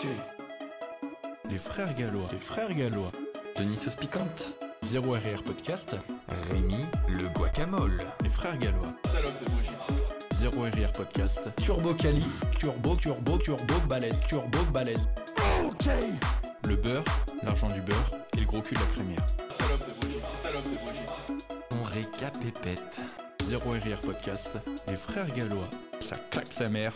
l'actu. Les frères Gallois. Denis Sauce Piquante. Zéro RR Podcast. Rémi le Guacamole. Les frères Gallois. Salope de Brigitte. Zéro RR Podcast. Turbo Cali. Turbo balèze. Ok. Le beurre, l'argent du beurre et le gros cul de la crémière. Salope de Brigitte. On récapépète. Zéro RR Podcast. Les frères Gallois. Ça claque sa mère.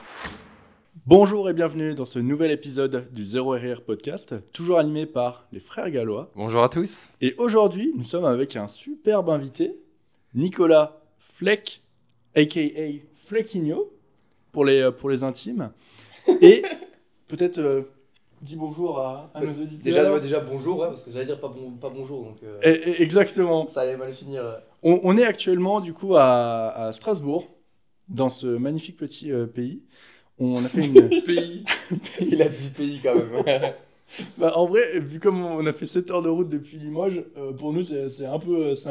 Bonjour et bienvenue dans ce nouvel épisode du Zéro RR Podcast, toujours animé par les frères Gallois. Bonjour à tous. Et aujourd'hui, nous sommes avec un superbe invité, Nicolas Fleck, a.k.a. Fleckinho, pour les intimes. Et peut-être dis bonjour à nos auditeurs. Déjà bonjour, ouais, parce que j'allais dire pas bonjour, donc Exactement. ça allait mal finir. On est actuellement du coup à Strasbourg, dans ce magnifique petit pays. On a fait une... Pays. Il a dit pays quand même. Bah, en vrai, vu comme on a fait 7 heures de route depuis Limoges, pour nous c'est un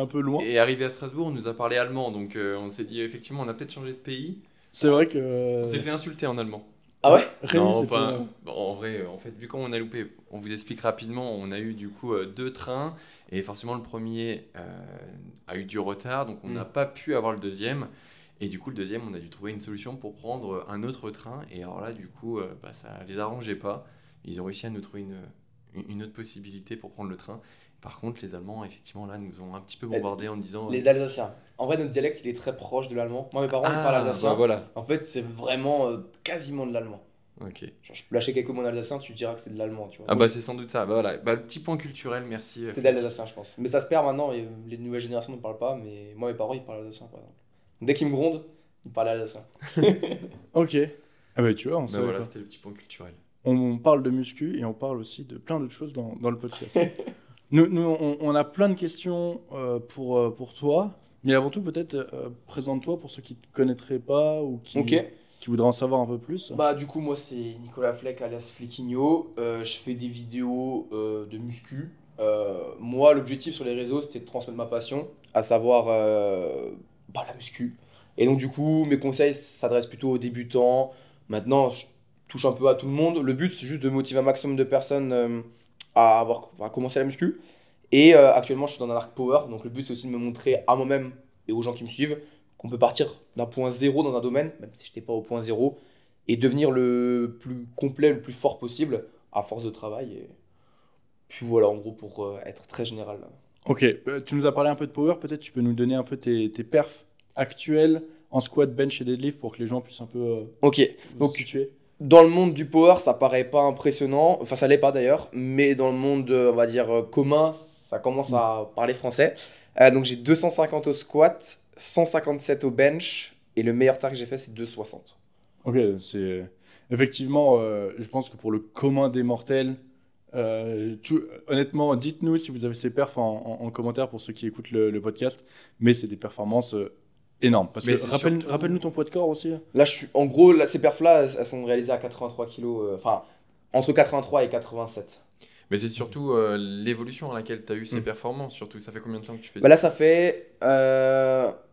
peu loin. Et arrivé à Strasbourg, on nous a parlé allemand, donc on s'est dit effectivement on a peut-être changé de pays. C'est vrai que... On s'est fait insulter en allemand. Ah ouais? Rémi Non, s'est pas- fait- Bon, en vrai, en fait, vu comment on a loupé, on vous explique rapidement, on a eu du coup 2 trains, et forcément le premier a eu du retard, donc on n'a pas pu avoir le deuxième. Et du coup, le deuxième, on a dû trouver une solution pour prendre un autre train. Et alors là, du coup, ça les arrangeait pas. Ils ont réussi à nous trouver une autre possibilité pour prendre le train. Par contre, les Allemands, effectivement, là, nous ont un petit peu bombardés en disant... Les Alsaciens. En vrai, notre dialecte, il est très proche de l'allemand. Moi, mes parents, ils parlent alsacien. bah voilà. En fait, c'est vraiment quasiment de l'allemand. Ok. Genre, je peux lâcher quelques mots en alsacien, tu diras que c'est de l'allemand, tu vois. Ah bah c'est sans doute ça. Bah voilà. Bah, le petit point culturel, merci. C'est de l'alsacien, je pense. Mais ça se perd maintenant, et les nouvelles générations ne parlent pas, mais moi, mes parents, ils parlent alsacien, par exemple. Dès qu'ils me grondent, ils parlent alsacien. Ok. Ah bah tu vois, on Bah savait voilà, pas. c'était le petit point culturel. On parle de muscu et on parle aussi de plein d'autres choses dans le podcast. nous, on a plein de questions pour toi, mais avant tout, peut-être, présente-toi pour ceux qui ne te connaîtraient pas ou qui voudraient en savoir un peu plus. Bah du coup moi c'est Nicolas Fleck alias Fleckinho, je fais des vidéos de muscu. Moi l'objectif sur les réseaux c'était de transmettre ma passion, à savoir la muscu. Et donc du coup mes conseils s'adressent plutôt aux débutants. Maintenant je touche un peu à tout le monde. Le but c'est juste de motiver un maximum de personnes à commencer la muscu. Et actuellement je suis dans un arc power, donc le but c'est aussi de me montrer à moi-même et aux gens qui me suivent qu'on peut partir d'un point zéro dans un domaine, même si je n'étais pas au point zéro, et devenir le plus complet, le plus fort possible, à force de travail. Et puis voilà, en gros, pour être très général. Ok, tu nous as parlé un peu de power, peut-être tu peux nous donner un peu tes perfs actuels en squat, bench et deadlift pour que les gens puissent un peu Ok, se donc situer. dans le monde du power, ça paraît pas impressionnant, enfin ça l'est pas d'ailleurs, mais dans le monde, on va dire, commun, ça commence à parler français. Donc j'ai 250 au squat, 157 au bench, et le meilleur target que j'ai fait, c'est 260. Ok, c'est... Effectivement, je pense que pour le commun des mortels, honnêtement, dites-nous si vous avez ces perfs en commentaire pour ceux qui écoutent le podcast, mais c'est des performances énormes. Parce Mais que c'est rappelle-nous ton poids de corps aussi. Là, en gros, là, ces perfs-là, elles sont réalisées à 83 kg, enfin, entre 83 et 87. Mais c'est surtout l'évolution à laquelle tu as eu ces performances. Surtout, ça fait combien de temps que tu fais Bah là, ça fait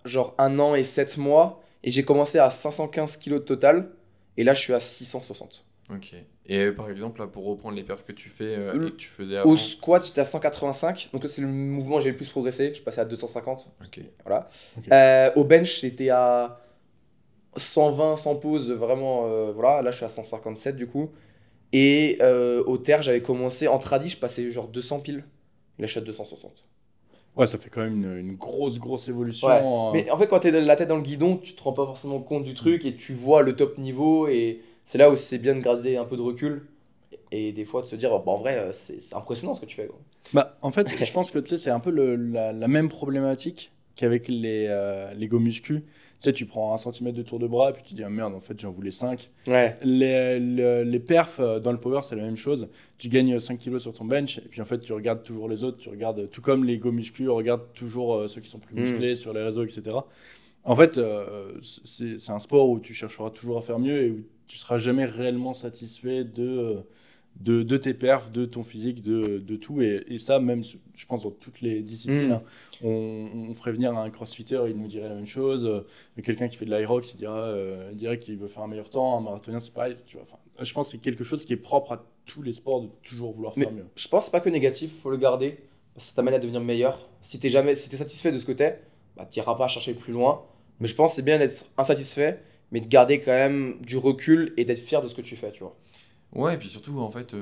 genre 1 an et 7 mois, et j'ai commencé à 515 kg de total, et là, je suis à 660. Ok. Et par exemple, là, pour reprendre les perfs que tu fais et que tu faisais avant. Au squat, j'étais à 185, donc là, c'est le mouvement où j'ai le plus progressé, je suis passé à 250. Ok. Voilà. Ok. Au bench, j'étais à 120 sans pause, vraiment, voilà. Là, je suis à 157 du coup. Et au terre, j'avais commencé en tradi, je passais genre 200 piles. Là, je suis à 260. Ouais, ça fait quand même une grosse évolution. Ouais. Mais en fait, quand t'es la tête dans le guidon, tu te rends pas forcément compte du truc et tu vois le top niveau. Et c'est là où c'est bien de garder un peu de recul. Et des fois, de se dire, en vrai, c'est impressionnant ce que tu fais, gros. Bah, en fait, je pense que tu sais, c'est un peu la même problématique qu'avec les go muscu. Tu sais, tu prends 1 cm de tour de bras et puis tu dis, ah merde, en fait, j'en voulais 5. Ouais. Les perfs dans le power, c'est la même chose. Tu gagnes 5 kilos sur ton bench et puis en fait, tu regardes toujours les autres. Tu regardes, tout comme les go muscu, regarde toujours ceux qui sont plus musclés sur les réseaux, etc. En fait, c'est un sport où tu chercheras toujours à faire mieux et où tu seras jamais réellement satisfait de tes perfs, de ton physique, de tout. Et ça, même, je pense, dans toutes les disciplines. Hein. On ferait venir un crossfitter, il nous dirait la même chose. Quelqu'un qui fait de l'Aerox, il dirait qu'il veut faire un meilleur temps. Un marathonien, c'est pareil. Tu vois, je pense que c'est quelque chose qui est propre à tous les sports de toujours vouloir Mais faire mieux. je pense que c'est pas que négatif, faut le garder. Parce que ça t'amène à devenir meilleur. Si t'es satisfait de ce que t'es, bah t'iras pas chercher plus loin. Mais je pense que c'est bien d'être insatisfait, mais de garder quand même du recul et d'être fier de ce que tu fais, tu vois. Ouais, et puis surtout, en fait,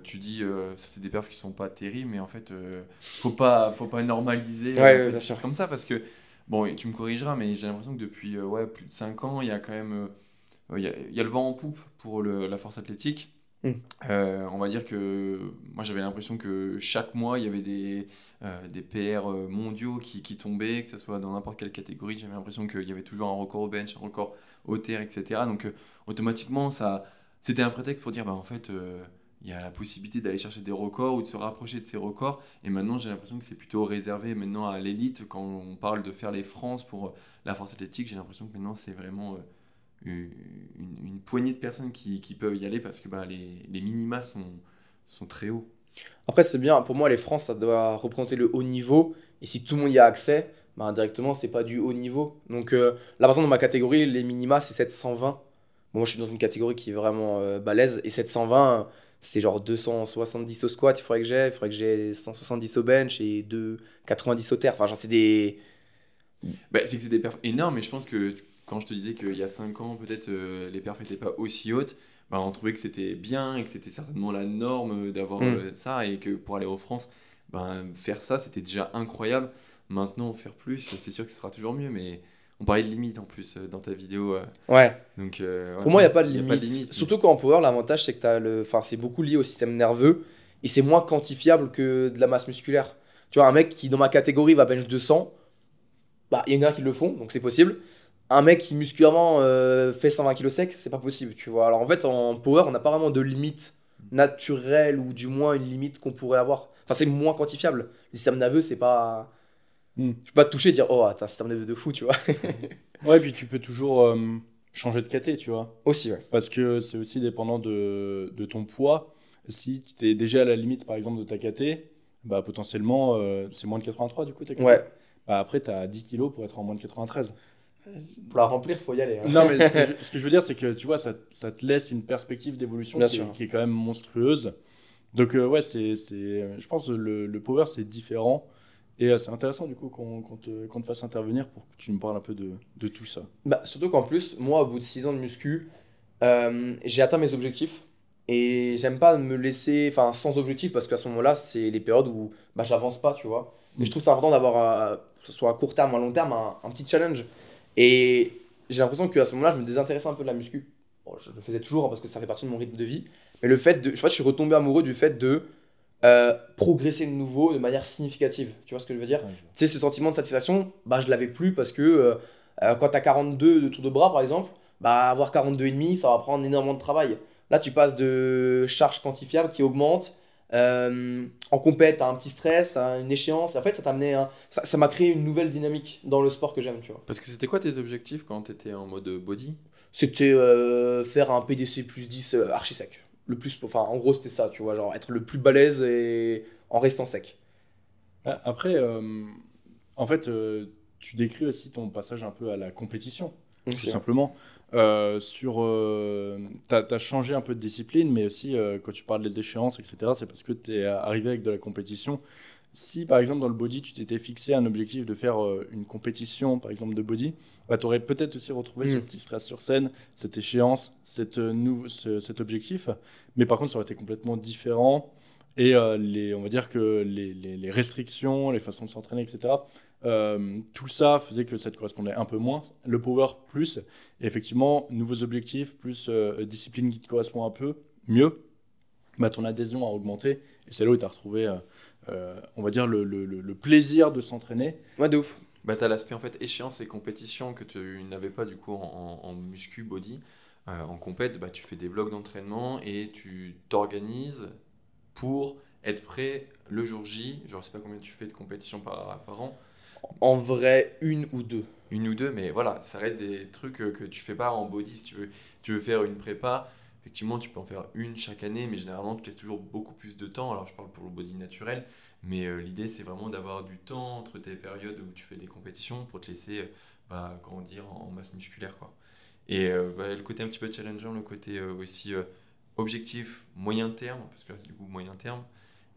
tu dis, ça c'est des perfs qui sont pas terribles, mais en fait, faut pas normaliser Ouais, en ouais, fait, bien des sûr. choses comme ça, parce que, bon, et tu me corrigeras, mais j'ai l'impression que depuis ouais, plus de 5 ans, il y a quand même, il y a le vent en poupe pour la force athlétique. Mm. On va dire que moi j'avais l'impression que chaque mois il y avait des PR mondiaux qui tombaient, que ce soit dans n'importe quelle catégorie. J'avais l'impression qu'il y avait toujours un record au bench, un record au terre, etc. Donc automatiquement c'était un prétexte pour dire bah, en fait il y a la possibilité d'aller chercher des records ou de se rapprocher de ces records. Et maintenant j'ai l'impression que c'est plutôt réservé maintenant à l'élite. Quand on parle de faire les France pour la force athlétique, j'ai l'impression que maintenant c'est vraiment une poignée de personnes qui peuvent y aller parce que bah, les minima sont très hauts. Après, c'est bien, pour moi, les France, ça doit représenter le haut niveau. Et si tout le monde y a accès, bah, indirectement, c'est pas du haut niveau. Donc là, par exemple, dans ma catégorie, les minima, c'est 720. Bon, moi, je suis dans une catégorie qui est vraiment balèze. Et 720, c'est genre 270 au squat, il faudrait que j'ai 170 au bench et 290 au terre. Enfin, genre, c'est des. Bah, c'est que c'est des perfs énormes, et je pense que quand je te disais qu'il y a 5 ans, peut-être les perfs n'étaient pas aussi hautes, bah, on trouvait que c'était bien et que c'était certainement la norme d'avoir ça, et que pour aller en France, bah, faire ça, c'était déjà incroyable. Maintenant, faire plus, c'est sûr que ce sera toujours mieux, mais on parlait de limite en plus dans ta vidéo. Ouais. Donc, Pour ouais, moi, il n'y a pas de y limite. limite, Surtout qu'en power, l'avantage, c'est que enfin, c'est beaucoup lié au système nerveux et c'est moins quantifiable que de la masse musculaire. Tu vois, un mec qui, dans ma catégorie, va bench 200, bah, il y en a qui le font, donc c'est possible. Un mec qui musculairement fait 120 kg sec, c'est pas possible, tu vois. Alors en fait, en power, on n'a pas vraiment de limite naturelle ou du moins une limite qu'on pourrait avoir. Enfin, c'est moins quantifiable. Le système nerveux, c'est pas. Hmm. Tu peux pas te toucher et dire, oh, t'as un système nerveux de fou, tu vois. Ouais, puis tu peux toujours changer de caté, tu vois. Aussi, ouais. Parce que c'est aussi dépendant de ton poids. Si tu es déjà à la limite, par exemple, de ta caté, bah, potentiellement, c'est moins de 83 du coup, ta caté. Ouais. Bah, après, tu as 10 kilos pour être en moins de 93. Pour la remplir, faut y aller, hein. Non, mais ce que je veux dire, c'est que tu vois, ça te laisse une perspective d'évolution Bien qui est, sûr. qui est quand même monstrueuse. Donc, ouais, je pense que le power, c'est différent. Et c'est intéressant, du coup, qu'on te fasse intervenir pour que tu me parles un peu de tout ça. Bah, surtout qu'en plus, moi, au bout de 6 ans de muscu, j'ai atteint mes objectifs. Et j'aime pas me laisser enfin, sans objectif parce qu'à ce moment-là, c'est les périodes où bah, j'avance pas, tu vois. Et je trouve ça important d'avoir, que ce soit à court terme ou à long terme, un petit challenge. Et j'ai l'impression qu'à ce moment-là, je me désintéressais un peu de la muscu. Bon, je le faisais toujours hein, parce que ça fait partie de mon rythme de vie. Mais le fait de. Je vois, je suis retombé amoureux du fait de progresser de nouveau de manière significative. Tu vois ce que je veux dire? Ouais, Tu sais, ce sentiment de satisfaction, bah, je l'avais plus parce que quand tu as 42 de tour de bras, par exemple, bah, avoir 42 et demi, ça va prendre énormément de travail. Là, tu passes de charge quantifiable qui augmente. En compète, tu as un petit stress, une échéance. En fait, ça m'a créé une nouvelle dynamique dans le sport que j'aime, tu vois. parce que c'était quoi tes objectifs quand tu étais en mode body? C'était faire un PDC plus 10 archi sec. Enfin, en gros, c'était ça, tu vois, genre être le plus balèze et en restant sec. Après, en fait, tu décris aussi ton passage un peu à la compétition, tout Aussi, hein. simplement. T'as changé un peu de discipline, mais aussi quand tu parles des échéances, etc., c'est parce que tu es arrivé avec de la compétition. Si par exemple dans le body, tu t'étais fixé un objectif de faire une compétition, par exemple de body, bah, tu aurais peut-être aussi retrouvé ce petit stress sur scène, cette échéance, cet objectif. Mais par contre, ça aurait été complètement différent. Et on va dire que les restrictions, les façons de s'entraîner, etc., tout ça faisait que ça te correspondait un peu moins. Le power plus, et effectivement, nouveaux objectifs, plus discipline qui te correspond un peu mieux, bah, ton adhésion a augmenté. Et c'est là où tu as retrouvé, on va dire, le plaisir de s'entraîner. Ouais, de ouf. Bah, tu as l'aspect en fait échéance et compétition que tu n'avais pas du coup en muscu body. En compète, bah, tu fais des blocs d'entraînement et tu t'organises pour être prêt le jour J. Je ne sais pas combien tu fais de compétitions par an. En vrai, une ou deux. Une ou deux, mais voilà, ça reste des trucs que tu fais pas en body. Si tu veux faire une prépa, effectivement, tu peux en faire une chaque année, mais généralement, tu te laisses toujours beaucoup plus de temps. Alors, je parle pour le body naturel, mais l'idée, c'est vraiment d'avoir du temps entre tes périodes où tu fais des compétitions pour te laisser grandir en masse musculaire, quoi. Et le côté un petit peu challengeant, le côté aussi objectif moyen terme, parce que là, du coup, moyen terme,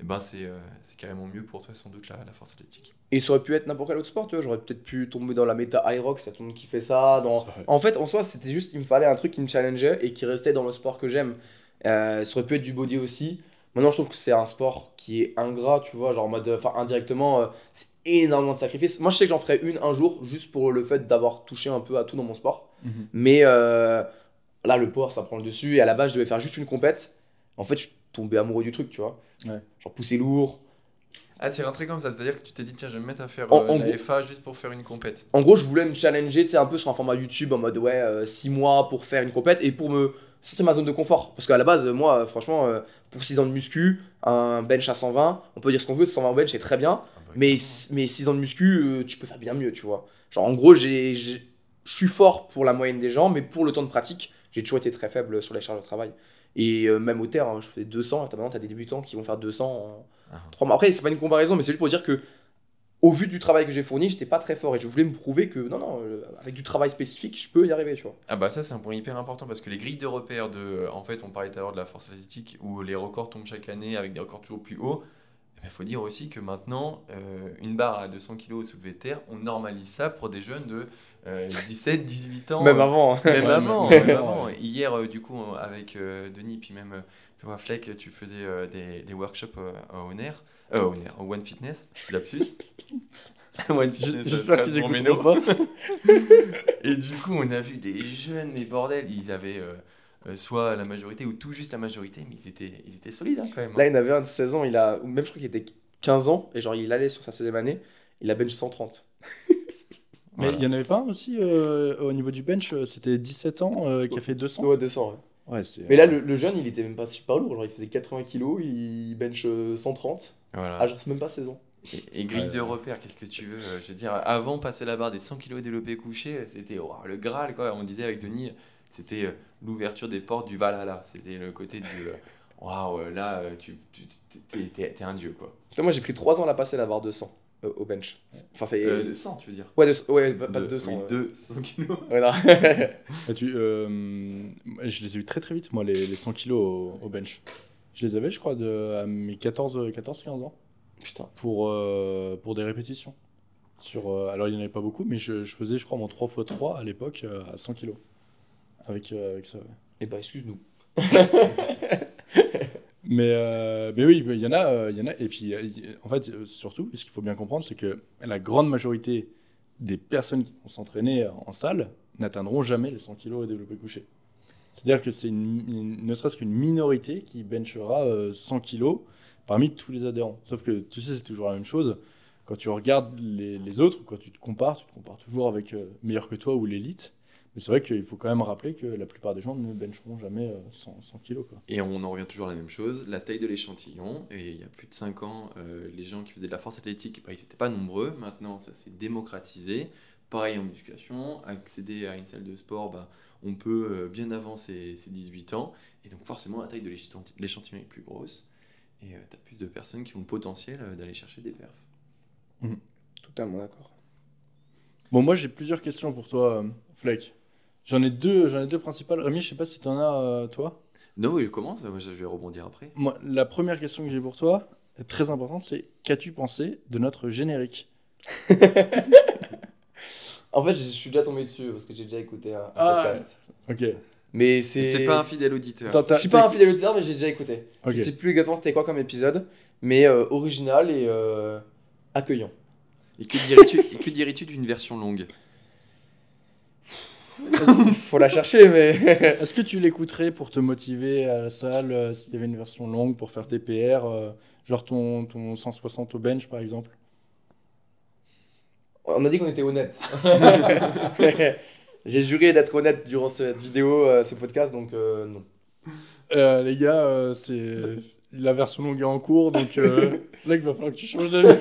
eh ben, c'est carrément mieux pour toi, sans doute, la force athlétique. Et ça aurait pu être n'importe quel autre sport, tu vois. J'aurais peut-être pu tomber dans la méta Hyrox, il y a tout le monde qui fait ça. C'est vrai. En fait, en soi, c'était juste, il me fallait un truc qui me challengeait et qui restait dans le sport que j'aime. Ça aurait pu être du body aussi. Maintenant, je trouve que c'est un sport qui est ingrat, tu vois, genre en mode, enfin, indirectement, c'est énormément de sacrifices. Moi, je sais que j'en ferais une un jour, juste pour le fait d'avoir touché un peu à tout dans mon sport. Mhm. Mais là, le power, ça prend le dessus. Et à la base, je devais faire juste une compète. En fait, je suis tombé amoureux du truc, tu vois. Ouais. Genre pousser lourd. Ah, c'est rentré comme ça, c'est-à-dire que tu t'es dit, tiens, je vais me mettre à faire En la gros- FA juste pour faire une compète. En gros, je voulais me challenger, tu sais, un peu sur un format YouTube en mode, ouais, 6 mois pour faire une compète et pour me sortir ma zone de confort. Parce qu'à la base, moi, franchement, pour 6 ans de muscu, un bench à 120, on peut dire ce qu'on veut, 120 au bench, c'est très bien. Mais 6 ans de muscu, tu peux faire bien mieux, tu vois. Genre, en gros, je suis fort pour la moyenne des gens, mais pour le temps de pratique, j'ai toujours été très faible sur les charges de travail. Et même au terre, hein, je fais 200, maintenant, t'as des débutants qui vont faire 200 en 3 mois. Après, c'est pas une comparaison, mais c'est juste pour dire que, au vu du travail que j'ai fourni, j'étais pas très fort et je voulais me prouver que non, avec du travail spécifique, je peux y arriver, tu vois. Ah bah ça c'est un point hyper important parce que les grilles de repères en fait on parlait tout à l'heure de la force athlétique où les records tombent chaque année avec des records toujours plus hauts. Il faut dire aussi que maintenant une barre à 200 kg au soulevé de terre, on normalise ça pour des jeunes de 17, 18 ans. Même avant. Hein. Même Ouais, avant, même même avant. avant. Hier du coup avec Denis puis même toi Fleck, tu faisais des workshops au One Fitness, petit lapsus. One Fitness, J'espère qu'ils Strasbourg-Méno. écouteront pas. Et du coup, on a vu des jeunes, mais bordel, ils avaient soit la majorité ou tout juste la majorité, mais ils étaient solides hein, quand même. Là, il y en avait un de 16 ans, ou même je crois qu'il était 15 ans, et genre il allait sur sa 16e année, il a bench 130. Mais Voilà. il y en avait pas un aussi au niveau du bench, c'était 17 ans qui a fait 200. Ouais, 200, ouais. Ouais, c'est. Mais là, le jeune, il était même pas super lourd, genre il faisait 80 kilos, il bench 130. Voilà. Ah, genre c'est même pas 16 ans. Et grille Ouais. de repère, qu'est-ce que tu veux je veux dire, avant passer la barre des 100 kg développé couché, c'était le Graal, quoi. On disait avec Denis, c'était l'ouverture des portes du Valhalla. C'était le côté du waouh, là, t'es un dieu, quoi. Putain, moi j'ai pris 3 ans à la passer la barre 200 au bench. Enfin, c'est. De 100, tu veux dire Ouais, ouais, pas de 200. Oui, ouais. 200 kg. Ouais, non. Ah, je les ai eu très très vite, moi, les 100 kilos au bench. Je les avais, je crois, à mes 14-15 ans Putain. pour des répétitions. Alors, il n'y en avait pas beaucoup, mais je faisais, je crois, mon 3x3 à l'époque à 100 kilos. Avec ça. Ouais. Eh bah, excuse-nous. Mais oui, il y en a. Et puis, en fait, surtout, ce qu'il faut bien comprendre, c'est que la grande majorité des personnes qui vont s'entraîner en salle n'atteindront jamais les 100 kg au développé couché. C'est-à-dire que c'est ne serait-ce qu'une minorité qui benchera 100 kg parmi tous les adhérents. Sauf que, tu sais, c'est toujours la même chose. Quand tu regardes les autres, quand tu te compares toujours avec meilleur que toi ou l'élite. Mais c'est vrai qu'il faut quand même rappeler que la plupart des gens ne bencheront jamais 100 kg, quoi. Et on en revient toujours à la même chose, la taille de l'échantillon. Et il y a plus de 5 ans, les gens qui faisaient de la force athlétique, bah, ils n'étaient pas nombreux. Maintenant, ça s'est démocratisé. Pareil en musculation, accéder à une salle de sport, bah, on peut bien avant ses 18 ans. Et donc forcément, la taille de l'échantillon est plus grosse. Et tu as plus de personnes qui ont le potentiel d'aller chercher des perfs. Totalement d'accord. Bon, moi j'ai plusieurs questions pour toi, Fleck. J'en ai deux principales. Rémi, je sais pas si tu en as, toi. Non, oui, je commence, moi je vais rebondir après. Moi, la première question que j'ai pour toi, très importante, c'est qu'as-tu pensé de notre générique? En fait, je suis déjà tombé dessus parce que j'ai déjà écouté un Ah, podcast. Ok. Mais c'est. C'est pas un fidèle auditeur. Je suis pas un fidèle auditeur, mais j'ai déjà écouté. Ok. Je sais plus exactement c'était quoi comme épisode, mais original et accueillant. Et que dirais-tu d'une version longue? Faut la chercher, mais. Est-ce que tu l'écouterais pour te motiver à la salle s'il y avait une version longue pour faire tes PR, genre ton 160 au bench par exemple? On a dit qu'on était honnête. J'ai juré d'être honnête durant cette vidéo, ce podcast, donc non. Les gars, c'est la version longue est en cours, donc Fleck, va falloir que tu changes d'avis.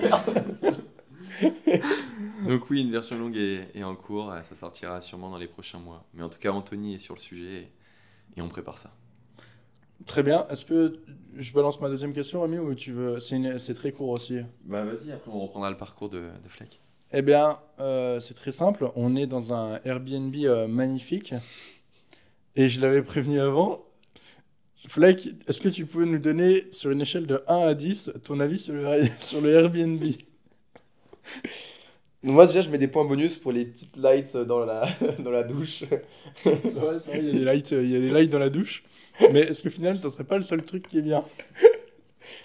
Donc oui, une version longue est en cours, ça sortira sûrement dans les prochains mois. Mais en tout cas, Anthony est sur le sujet et on prépare ça. Très bien. Est-ce que je balance ma deuxième question, Rémi, ou tu veux? C'est très court aussi. Bah vas-y, après on reprendra le parcours de Fleck. Eh bien, c'est très simple. On est dans un Airbnb magnifique. Et je l'avais prévenu avant. Fleck, est-ce que tu peux nous donner, sur une échelle de 1 à 10, ton avis sur le Airbnb? Moi, déjà, je mets des points bonus pour les petites lights dans la douche. Ouais, c'est vrai, il y a des lights dans la douche. Mais est-ce que au final, ça serait pas le seul truc qui est bien?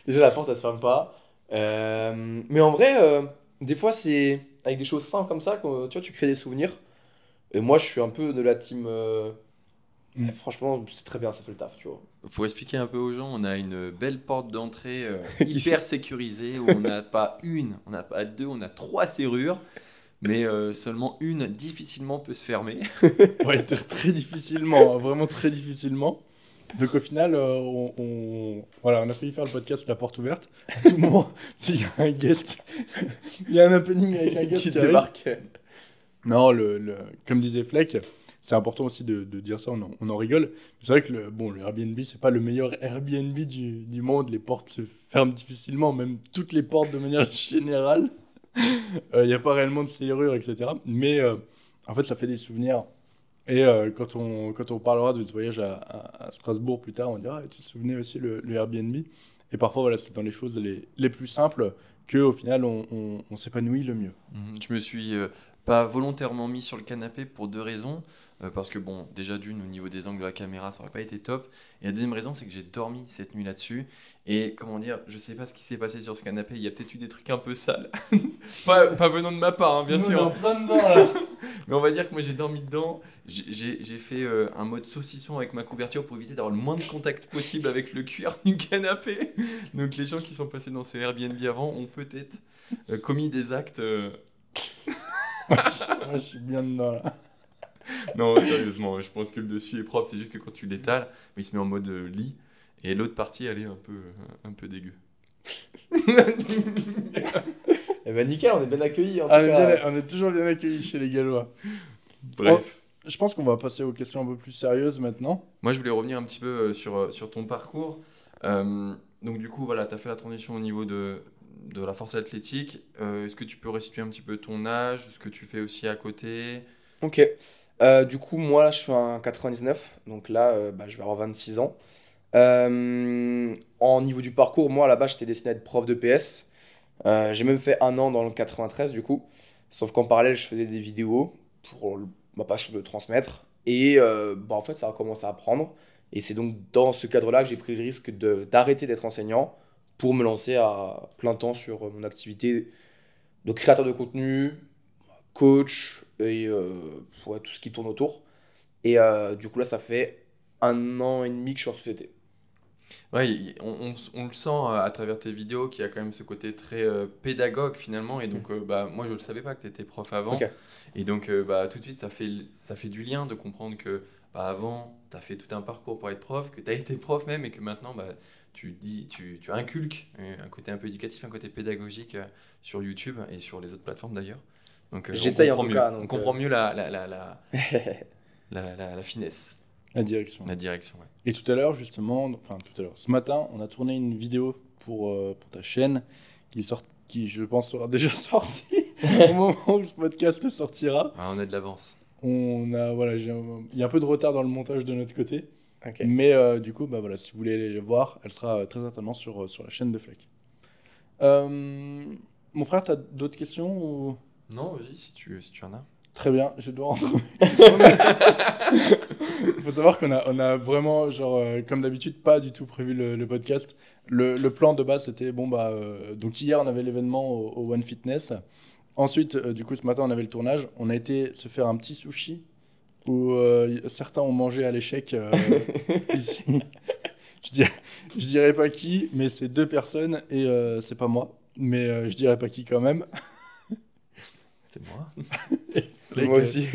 Déjà, la porte, elle se ferme pas. Mais en vrai, des fois, c'est avec des choses simples comme ça que tu vois, tu crées des souvenirs. Et moi, je suis un peu de la team. Franchement, c'est très bien, ça fait le taf, tu vois. Pour expliquer un peu aux gens, on a une belle porte d'entrée Qui hyper sécurisée où on n'a pas une, on n'a pas deux, on a 3 serrures, mais seulement une difficilement peut se fermer. Ouais, très difficilement, hein, vraiment très difficilement. Donc au final, voilà, on a failli faire le podcast La Porte Ouverte. À tout moment, s'il y a un guest, il y a un happening avec un guest Qui qui arrive. débarque. Non, comme disait Fleck, c'est important aussi de dire ça, on en rigole. C'est vrai que le Airbnb, c'est pas le meilleur Airbnb du monde. Les portes se ferment difficilement, même toutes les portes de manière générale. Il n'y a pas réellement de serrure, etc. Mais en fait, ça fait des souvenirs. Et quand on parlera de ce voyage à Strasbourg plus tard, on dira, tu te souvenais aussi le Airbnb. Et parfois, voilà, c'est dans les choses les plus simples qu'au final, on s'épanouit le mieux. Je me suis pas volontairement mis sur le canapé pour 2 raisons. Parce que bon, déjà d'une, au niveau des angles de la caméra, ça aurait pas été top. Et la deuxième raison, c'est que j'ai dormi cette nuit là-dessus. Et comment dire, je sais pas ce qui s'est passé sur ce canapé. Il y a peut-être eu des trucs un peu sales. pas venant de ma part, hein, bien sûr. On est en plein dedans, là. Mais on va dire que moi j'ai dormi dedans. J'ai fait un mode saucisson avec ma couverture pour éviter d'avoir le moins de contact possible avec le cuir du canapé. Donc les gens qui sont passés dans ce Airbnb avant ont peut-être commis des actes. Moi, je suis bien dedans, là. Non, sérieusement, je pense que le dessus est propre. C'est juste que quand tu l'étales, il se met en mode lit. Et l'autre partie, elle est un peu dégueu. Eh ben nickel, on est bien accueillis. En tout cas. On est toujours bien accueillis chez les Gallois. Bref. Je pense qu'on va passer aux questions un peu plus sérieuses maintenant. Moi, je voulais revenir un petit peu sur ton parcours. Donc, du coup, voilà, tu as fait la transition au niveau de la force athlétique. Est-ce que tu peux restituer un petit peu ton âge, ce que tu fais aussi à côté? Ok. Du coup, moi, là, je suis en 99. Donc là, je vais avoir 26 ans. En niveau du parcours, moi, là-bas, j'étais destiné à être prof de PS. J'ai même fait 1 an dans le 93, du coup. Sauf qu'en parallèle, je faisais des vidéos pour ma passion de transmettre. Et en fait, ça a commencé à prendre. Et c'est donc dans ce cadre-là que j'ai pris le risque d'arrêter d'être enseignant pour me lancer à plein temps sur mon activité de créateur de contenu, coach et tout ce qui tourne autour. Et du coup, là, ça fait 1 an et demi que je suis en société. Ouais, on le sent à travers tes vidéos qu'il y a quand même ce côté très pédagogue finalement. Et donc, moi, je ne le savais pas que tu étais prof avant. Ok. Et donc, tout de suite, ça fait du lien de comprendre que avant, tu as fait tout un parcours pour être prof, que tu as été prof même, et que maintenant, tu inculques un côté un peu éducatif, un côté pédagogique sur YouTube et sur les autres plateformes d'ailleurs. Donc, J'essaye en tout cas. On comprend mieux la finesse, La direction. la direction. Ouais. Et tout à l'heure, justement, ce matin, on a tourné une vidéo pour ta chaîne qui, je pense, sera déjà sortie au moment où ce podcast sortira. Ah, on a de l'avance. Il y a un peu de retard dans le montage de notre côté. Ok. Mais du coup, si vous voulez aller le voir, elle sera très certainement sur la chaîne de Fleck. Mon frère, tu as d'autres questions ou... Non, vas-y, si tu en as. Très bien, je dois rentrer. Il faut savoir qu'on a vraiment, comme d'habitude, pas du tout prévu le podcast. Le plan de base, c'était, donc hier, on avait l'événement au One Fitness. Ensuite, du coup, ce matin, on avait le tournage. On a été se faire un petit sushi où certains ont mangé à l'échec ici. Je dirais pas qui, mais c'est 2 personnes et c'est pas moi. Mais je dirais pas qui quand même. C'est moi. C'est moi aussi.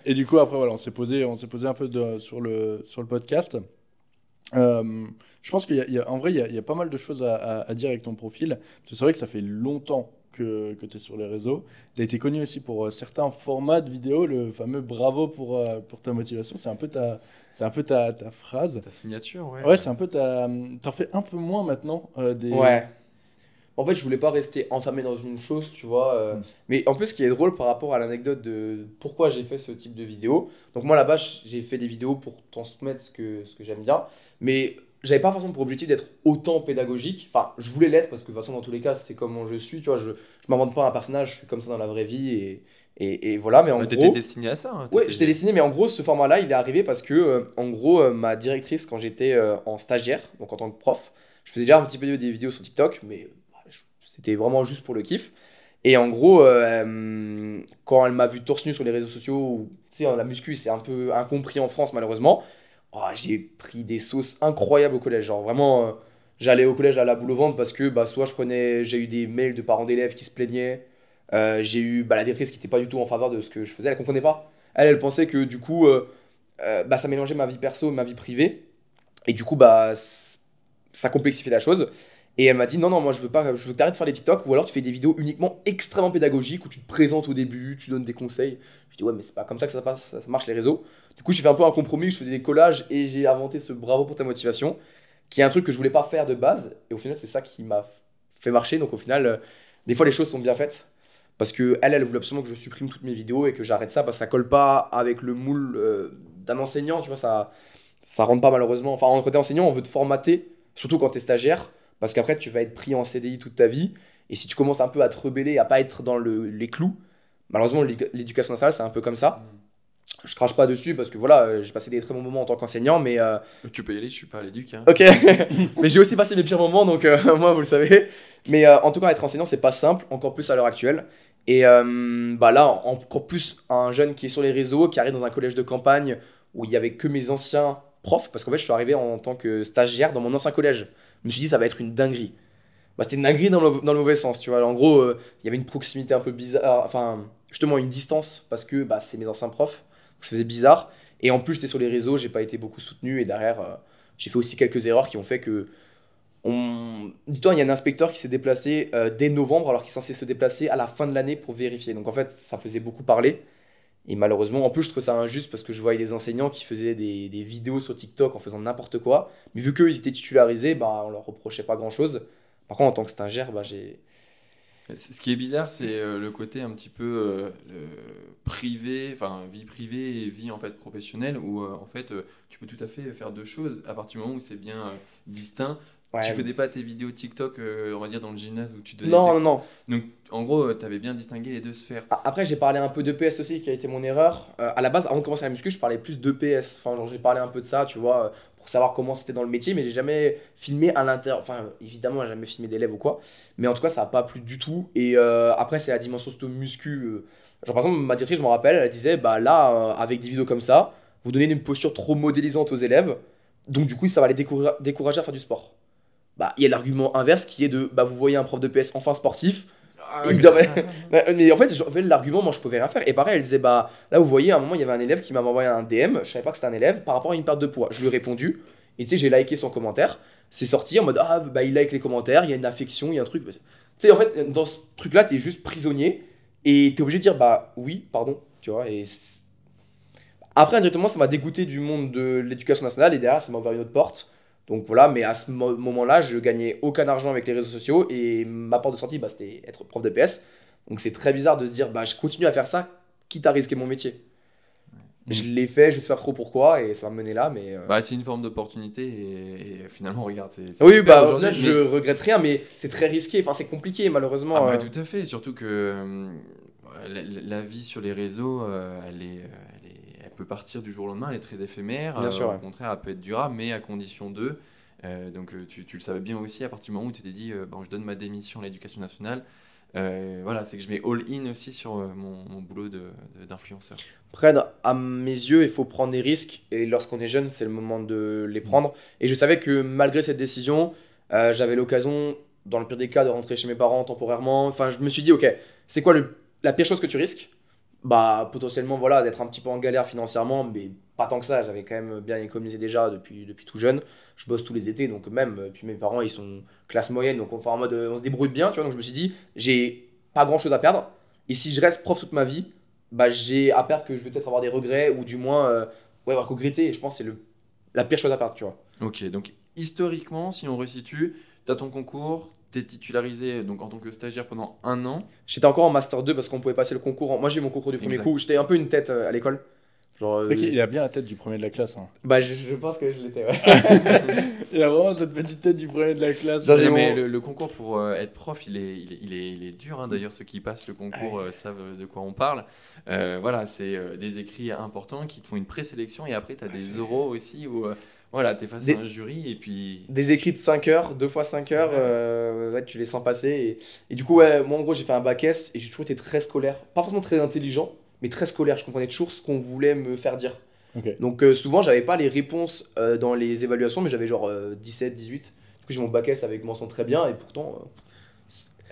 Et du coup, après, voilà, on s'est posé un peu sur le podcast. Je pense qu'en vrai, il y a pas mal de choses à dire avec ton profil. Parce que c'est vrai que ça fait longtemps que tu es sur les réseaux. Tu as été connu aussi pour certains formats de vidéos, le fameux bravo pour ta motivation. C'est un peu ta phrase. Ta signature, ouais. Ouais, c'est un peu t'en fais un peu moins maintenant. Ouais. En fait, je voulais pas rester enfermé dans une chose, tu vois. Mais en plus, ce qui est drôle par rapport à l'anecdote de pourquoi j'ai fait ce type de vidéo. Donc moi, là-bas, j'ai fait des vidéos pour transmettre ce que j'aime bien. Mais j'avais pas forcément pour objectif d'être autant pédagogique. Enfin, je voulais l'être parce que de toute façon, dans tous les cas, c'est comment je suis. Tu vois, je m'invente pas un personnage, je suis comme ça dans la vraie vie et voilà. Mais en T'étais gros, destiné à ça. Hein, ouais, j'étais dessiné, mais en gros, ce format-là, il est arrivé parce que, en gros, ma directrice, quand j'étais en stagiaire, donc en tant que prof, je faisais déjà un petit peu des vidéos sur TikTok, mais c'était vraiment juste pour le kiff. Et en gros, quand elle m'a vu torse nu sur les réseaux sociaux, tu sais, la muscu, c'est un peu incompris en France, malheureusement. Oh, j'ai pris des sauces incroyables au collège. Genre vraiment, j'allais au collège à la boule au ventre parce que soit j'ai eu des mails de parents d'élèves qui se plaignaient. J'ai eu la directrice qui n'était pas du tout en faveur de ce que je faisais. Elle comprenait pas. Elle pensait que du coup, ça mélangeait ma vie perso et ma vie privée. Et du coup, ça complexifiait la chose. Et elle m'a dit non, moi je veux que t'arrêtes de faire les TikTok ou alors tu fais des vidéos uniquement extrêmement pédagogiques où tu te présentes au début, tu donnes des conseils. Je dis ouais, mais c'est pas comme ça que ça marche les réseaux. Du coup, j'ai fait un peu un compromis, je faisais des collages et j'ai inventé ce bravo pour ta motivation qui est un truc que je voulais pas faire de base. Et au final, c'est ça qui m'a fait marcher. Donc au final, des fois les choses sont bien faites parce que elle voulait absolument que je supprime toutes mes vidéos et que j'arrête ça parce que ça colle pas avec le moule d'un enseignant, tu vois, ça rentre pas malheureusement. Enfin, en côté enseignant, on veut te formater, surtout quand t'es stagiaire. Parce qu'après, tu vas être pris en CDI toute ta vie. Et si tu commences un peu à te rebeller, à pas être dans les clous, malheureusement, l'éducation nationale, c'est un peu comme ça. Je crache pas dessus parce que voilà, j'ai passé des très bons moments en tant qu'enseignant, mais... Tu peux y aller, je suis pas à l'éduc. Hein. Ok, mais j'ai aussi passé mes pires moments, donc moi, vous le savez. Mais en tout cas, être enseignant, c'est pas simple, encore plus à l'heure actuelle. Et là, encore plus un jeune qui est sur les réseaux, qui arrive dans un collège de campagne où il y avait que mes anciens profs, parce qu'en fait, je suis arrivé en tant que stagiaire dans mon ancien collège. Je me suis dit, ça va être une dinguerie. C'était une dinguerie dans le mauvais sens, tu vois. En gros, il y avait une proximité un peu bizarre, enfin, justement, une distance, parce que c'est mes anciens profs, donc ça faisait bizarre. Et en plus, j'étais sur les réseaux, j'ai pas été beaucoup soutenu, et derrière, j'ai fait aussi quelques erreurs qui ont fait que. Dis-toi, il y a un inspecteur qui s'est déplacé dès novembre, alors qu'il est censé se déplacer à la fin de l'année pour vérifier. Donc en fait, ça faisait beaucoup parler. Et malheureusement, en plus, je trouve ça injuste parce que je voyais des enseignants qui faisaient des vidéos sur TikTok en faisant n'importe quoi. Mais vu qu'eux, ils étaient titularisés, on leur reprochait pas grand-chose. Par contre, en tant que stagiaire, j'ai... Ce qui est bizarre, c'est le côté un petit peu privé, enfin vie privée et vie en fait professionnelle, où en fait tu peux tout à fait faire deux choses à partir du moment où c'est bien distinct. Ouais, tu faisais pas tes vidéos TikTok, on va dire dans le gymnase où tu donnais non. Donc en gros, tu avais bien distingué les deux sphères. Après, j'ai parlé un peu d'EPS aussi, qui a été mon erreur. À la base, avant de commencer la muscu, je parlais plus d'EPS. Enfin, j'ai parlé un peu de ça, tu vois, pour savoir comment c'était dans le métier, mais j'ai jamais filmé à l'intérieur. Enfin, évidemment, j'ai jamais filmé d'élèves ou quoi. Mais en tout cas, ça n'a pas plu du tout. Et après, c'est la dimension surtout muscu. Genre, par exemple, ma directrice, je me rappelle, elle disait, avec des vidéos comme ça, vous donnez une posture trop modélisante aux élèves. Donc, du coup, ça va les décourager à faire du sport. Il y a l'argument inverse qui est de, vous voyez un prof de PS enfin sportif. Mais en fait, l'argument, moi je pouvais rien faire. Et pareil, elle disait, là vous voyez, à un moment il y avait un élève qui m'avait envoyé un DM, je savais pas que c'était un élève, par rapport à une perte de poids. Je lui ai répondu, et tu sais, j'ai liké son commentaire. C'est sorti en mode, il like les commentaires, il y a une affection, il y a un truc. Tu sais, en fait, dans ce truc-là, t'es juste prisonnier, et t'es obligé de dire, oui, pardon, tu vois. Et après, indirectement, ça m'a dégoûté du monde de l'éducation nationale, et derrière, ça m'a ouvert une autre porte. Donc voilà, mais à ce moment-là, je gagnais aucun argent avec les réseaux sociaux et ma porte de sortie, c'était être prof de PS. Donc c'est très bizarre de se dire, je continue à faire ça, quitte à risquer mon métier. Je l'ai fait, je sais pas trop pourquoi et ça m'a mené là, mais... c'est une forme d'opportunité et finalement, regarde, c'est oui, super aujourd'hui. Je regrette rien, mais c'est très risqué, enfin c'est compliqué malheureusement. Tout à fait, surtout que la vie sur les réseaux, elle peut partir du jour au lendemain, elle est très éphémère. Bien sûr, au contraire, elle peut être durable, mais à condition de. Donc tu le savais bien aussi à partir du moment où tu t'es dit je donne ma démission à l'éducation nationale. Voilà, c'est que je mets all-in aussi sur mon boulot d'influenceur. Après, à mes yeux, il faut prendre des risques et lorsqu'on est jeune, c'est le moment de les prendre. Et je savais que malgré cette décision, j'avais l'occasion, dans le pire des cas, de rentrer chez mes parents temporairement. Enfin, je me suis dit, ok, c'est quoi la pire chose que tu risques ? Potentiellement voilà, d'être un petit peu en galère financièrement, mais pas tant que ça. J'avais quand même bien économisé déjà depuis tout jeune. Je bosse tous les étés, donc même, puis mes parents ils sont classe moyenne, donc en mode on se débrouille bien, tu vois. Donc je me suis dit, j'ai pas grand chose à perdre, et si je reste prof toute ma vie, j'ai à perdre que je vais peut-être avoir des regrets, ou du moins regretter, et je pense que c'est la pire chose à perdre, tu vois. Ok, donc historiquement, si on resitue, t'as ton concours, t'es titularisé donc en tant que stagiaire pendant 1 an. J'étais encore en Master 2 parce qu'on pouvait passer le concours. Moi j'ai eu mon concours du premier coup. J'étais un peu une tête à l'école. Genre, Ok, il a bien la tête du premier de la classe. Hein. bah, je pense que je l'étais, ouais. Il a vraiment cette petite tête du premier de la classe. Genre, j'ai Non, mon- mais le concours pour être prof, il est dur. Hein. D'ailleurs, ceux qui passent le concours savent de quoi on parle. Voilà, c'est des écrits importants qui te font une présélection et après, tu as des oraux aussi où voilà, tu es face Des- à un jury et puis. Des écrits de 5 heures, 2 fois 5 heures, ouais, tu les sens passer. Et du coup, ouais, moi en gros, j'ai fait un bac S et j'ai toujours été très scolaire. Pas forcément très intelligent, mais très scolaire. Je comprenais toujours ce qu'on voulait me faire dire. Ok. Donc souvent, j'avais pas les réponses dans les évaluations, mais j'avais genre 17, 18. Du coup, j'ai mon bac S avec mention très bien et pourtant.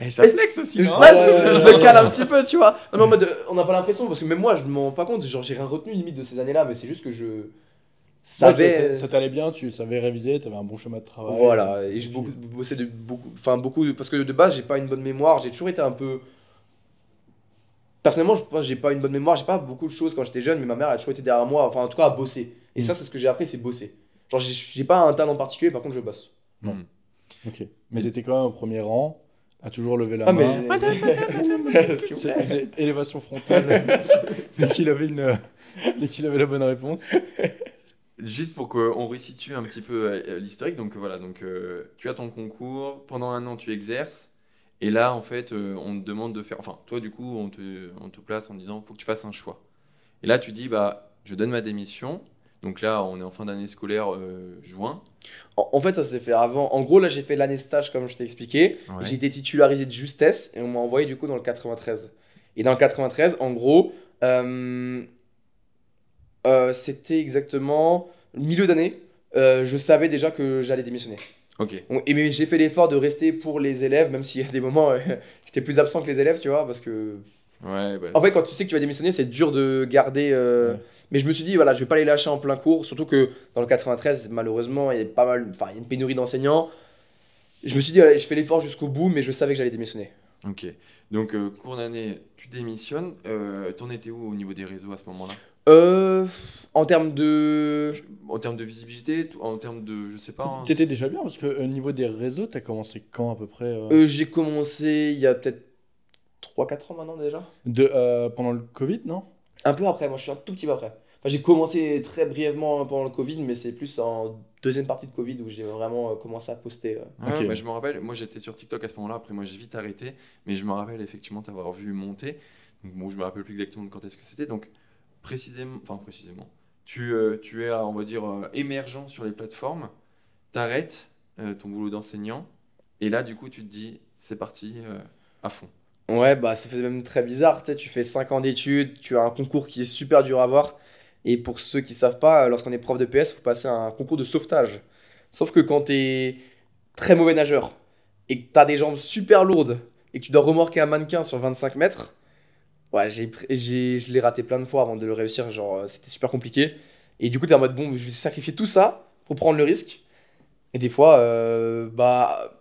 Et ça flex aussi, non Ouais, je le cale un petit peu, tu vois. Non, mais en mode, on n'a pas l'impression, parce que même moi, je m'en rends pas compte. Genre, j'ai rien retenu limite de ces années-là, mais c'est juste que je savais. Ça t'allait bien, tu savais réviser, t'avais un bon schéma de travail. Voilà, et je bossais de beaucoup, enfin beaucoup, parce que de base j'ai pas une bonne mémoire, j'ai toujours été un peu. Personnellement, je pense que j'ai pas une bonne mémoire, j'ai pas beaucoup de choses quand j'étais jeune, mais ma mère a toujours été derrière moi, enfin en tout cas à bosser. Et ça, c'est ce que j'ai appris, c'est bosser. Genre, j'ai pas un talent particulier, par contre, je bosse. Ok. Mais t'étais quand même au premier rang, à toujours lever la Ah, main. mais. S'il vous plaît. C'est élévation frontale. dès qu'il avait dès qu'il avait la bonne réponse. Juste pour qu'on resitue un petit peu l'historique, donc voilà, donc tu as ton concours, pendant un an tu exerces, et là en fait on te demande de faire, enfin toi du coup on te place en disant faut que tu fasses un choix. Et là tu dis bah je donne ma démission, donc là on est en fin d'année scolaire juin. En fait, ça s'est fait avant. En gros, là, j'ai fait l'année stage, comme je t'ai expliqué. Ouais. J'ai été titularisé de justesse et on m'a envoyé du coup dans le 93. Et dans le 93, en gros, c'était exactement milieu d'année. Je savais déjà que j'allais démissionner. Ok. Mais j'ai fait l'effort de rester pour les élèves, même s'il y a des moments j'étais plus absent que les élèves, tu vois, parce que Ouais, bah, en fait, quand tu sais que tu vas démissionner, c'est dur de garder. Ouais. Mais je me suis dit, voilà, je vais pas les lâcher en plein cours. Surtout que dans le 93, malheureusement, il y a pas mal, enfin, il y a une pénurie d'enseignants. Je me suis dit, allez, je fais l'effort jusqu'au bout, mais je savais que j'allais démissionner. ok. Donc cours d'année, tu démissionnes. T'en étais où au niveau des réseaux à ce moment-là? En termes de. En termes de visibilité, en termes de, je sais pas. Hein. T'étais déjà bien parce que au niveau des réseaux, t'as commencé quand à peu près J'ai commencé il y a peut-être 3-4 ans maintenant déjà. Pendant le Covid, non? Un peu après, moi je suis un tout petit peu après. Enfin, j'ai commencé très brièvement pendant le Covid, mais c'est plus en deuxième partie de Covid où j'ai vraiment commencé à poster. Ouais, Ok. bah, je me rappelle, moi j'étais sur TikTok à ce moment-là, après moi j'ai vite arrêté, mais je me rappelle effectivement t'avoir vu monter. Donc bon, je me rappelle plus exactement de quand est-ce que c'était. Donc précisément, tu es, on va dire, émergent sur les plateformes, t'arrêtes ton boulot d'enseignant, et là du coup tu te dis, c'est parti à fond. Ouais, bah ça fait même très bizarre, tu sais, tu fais 5 ans d'études, tu as un concours qui est super dur à avoir. Et pour ceux qui savent pas, lorsqu'on est prof de PS, il faut passer un concours de sauvetage. Sauf que quand tu es très mauvais nageur et que tu as des jambes super lourdes et que tu dois remorquer un mannequin sur 25 mètres, ouais, je l'ai raté plein de fois avant de le réussir, genre c'était super compliqué. Et du coup, tu es en mode bon, je vais sacrifier tout ça pour prendre le risque. Et des fois, bah.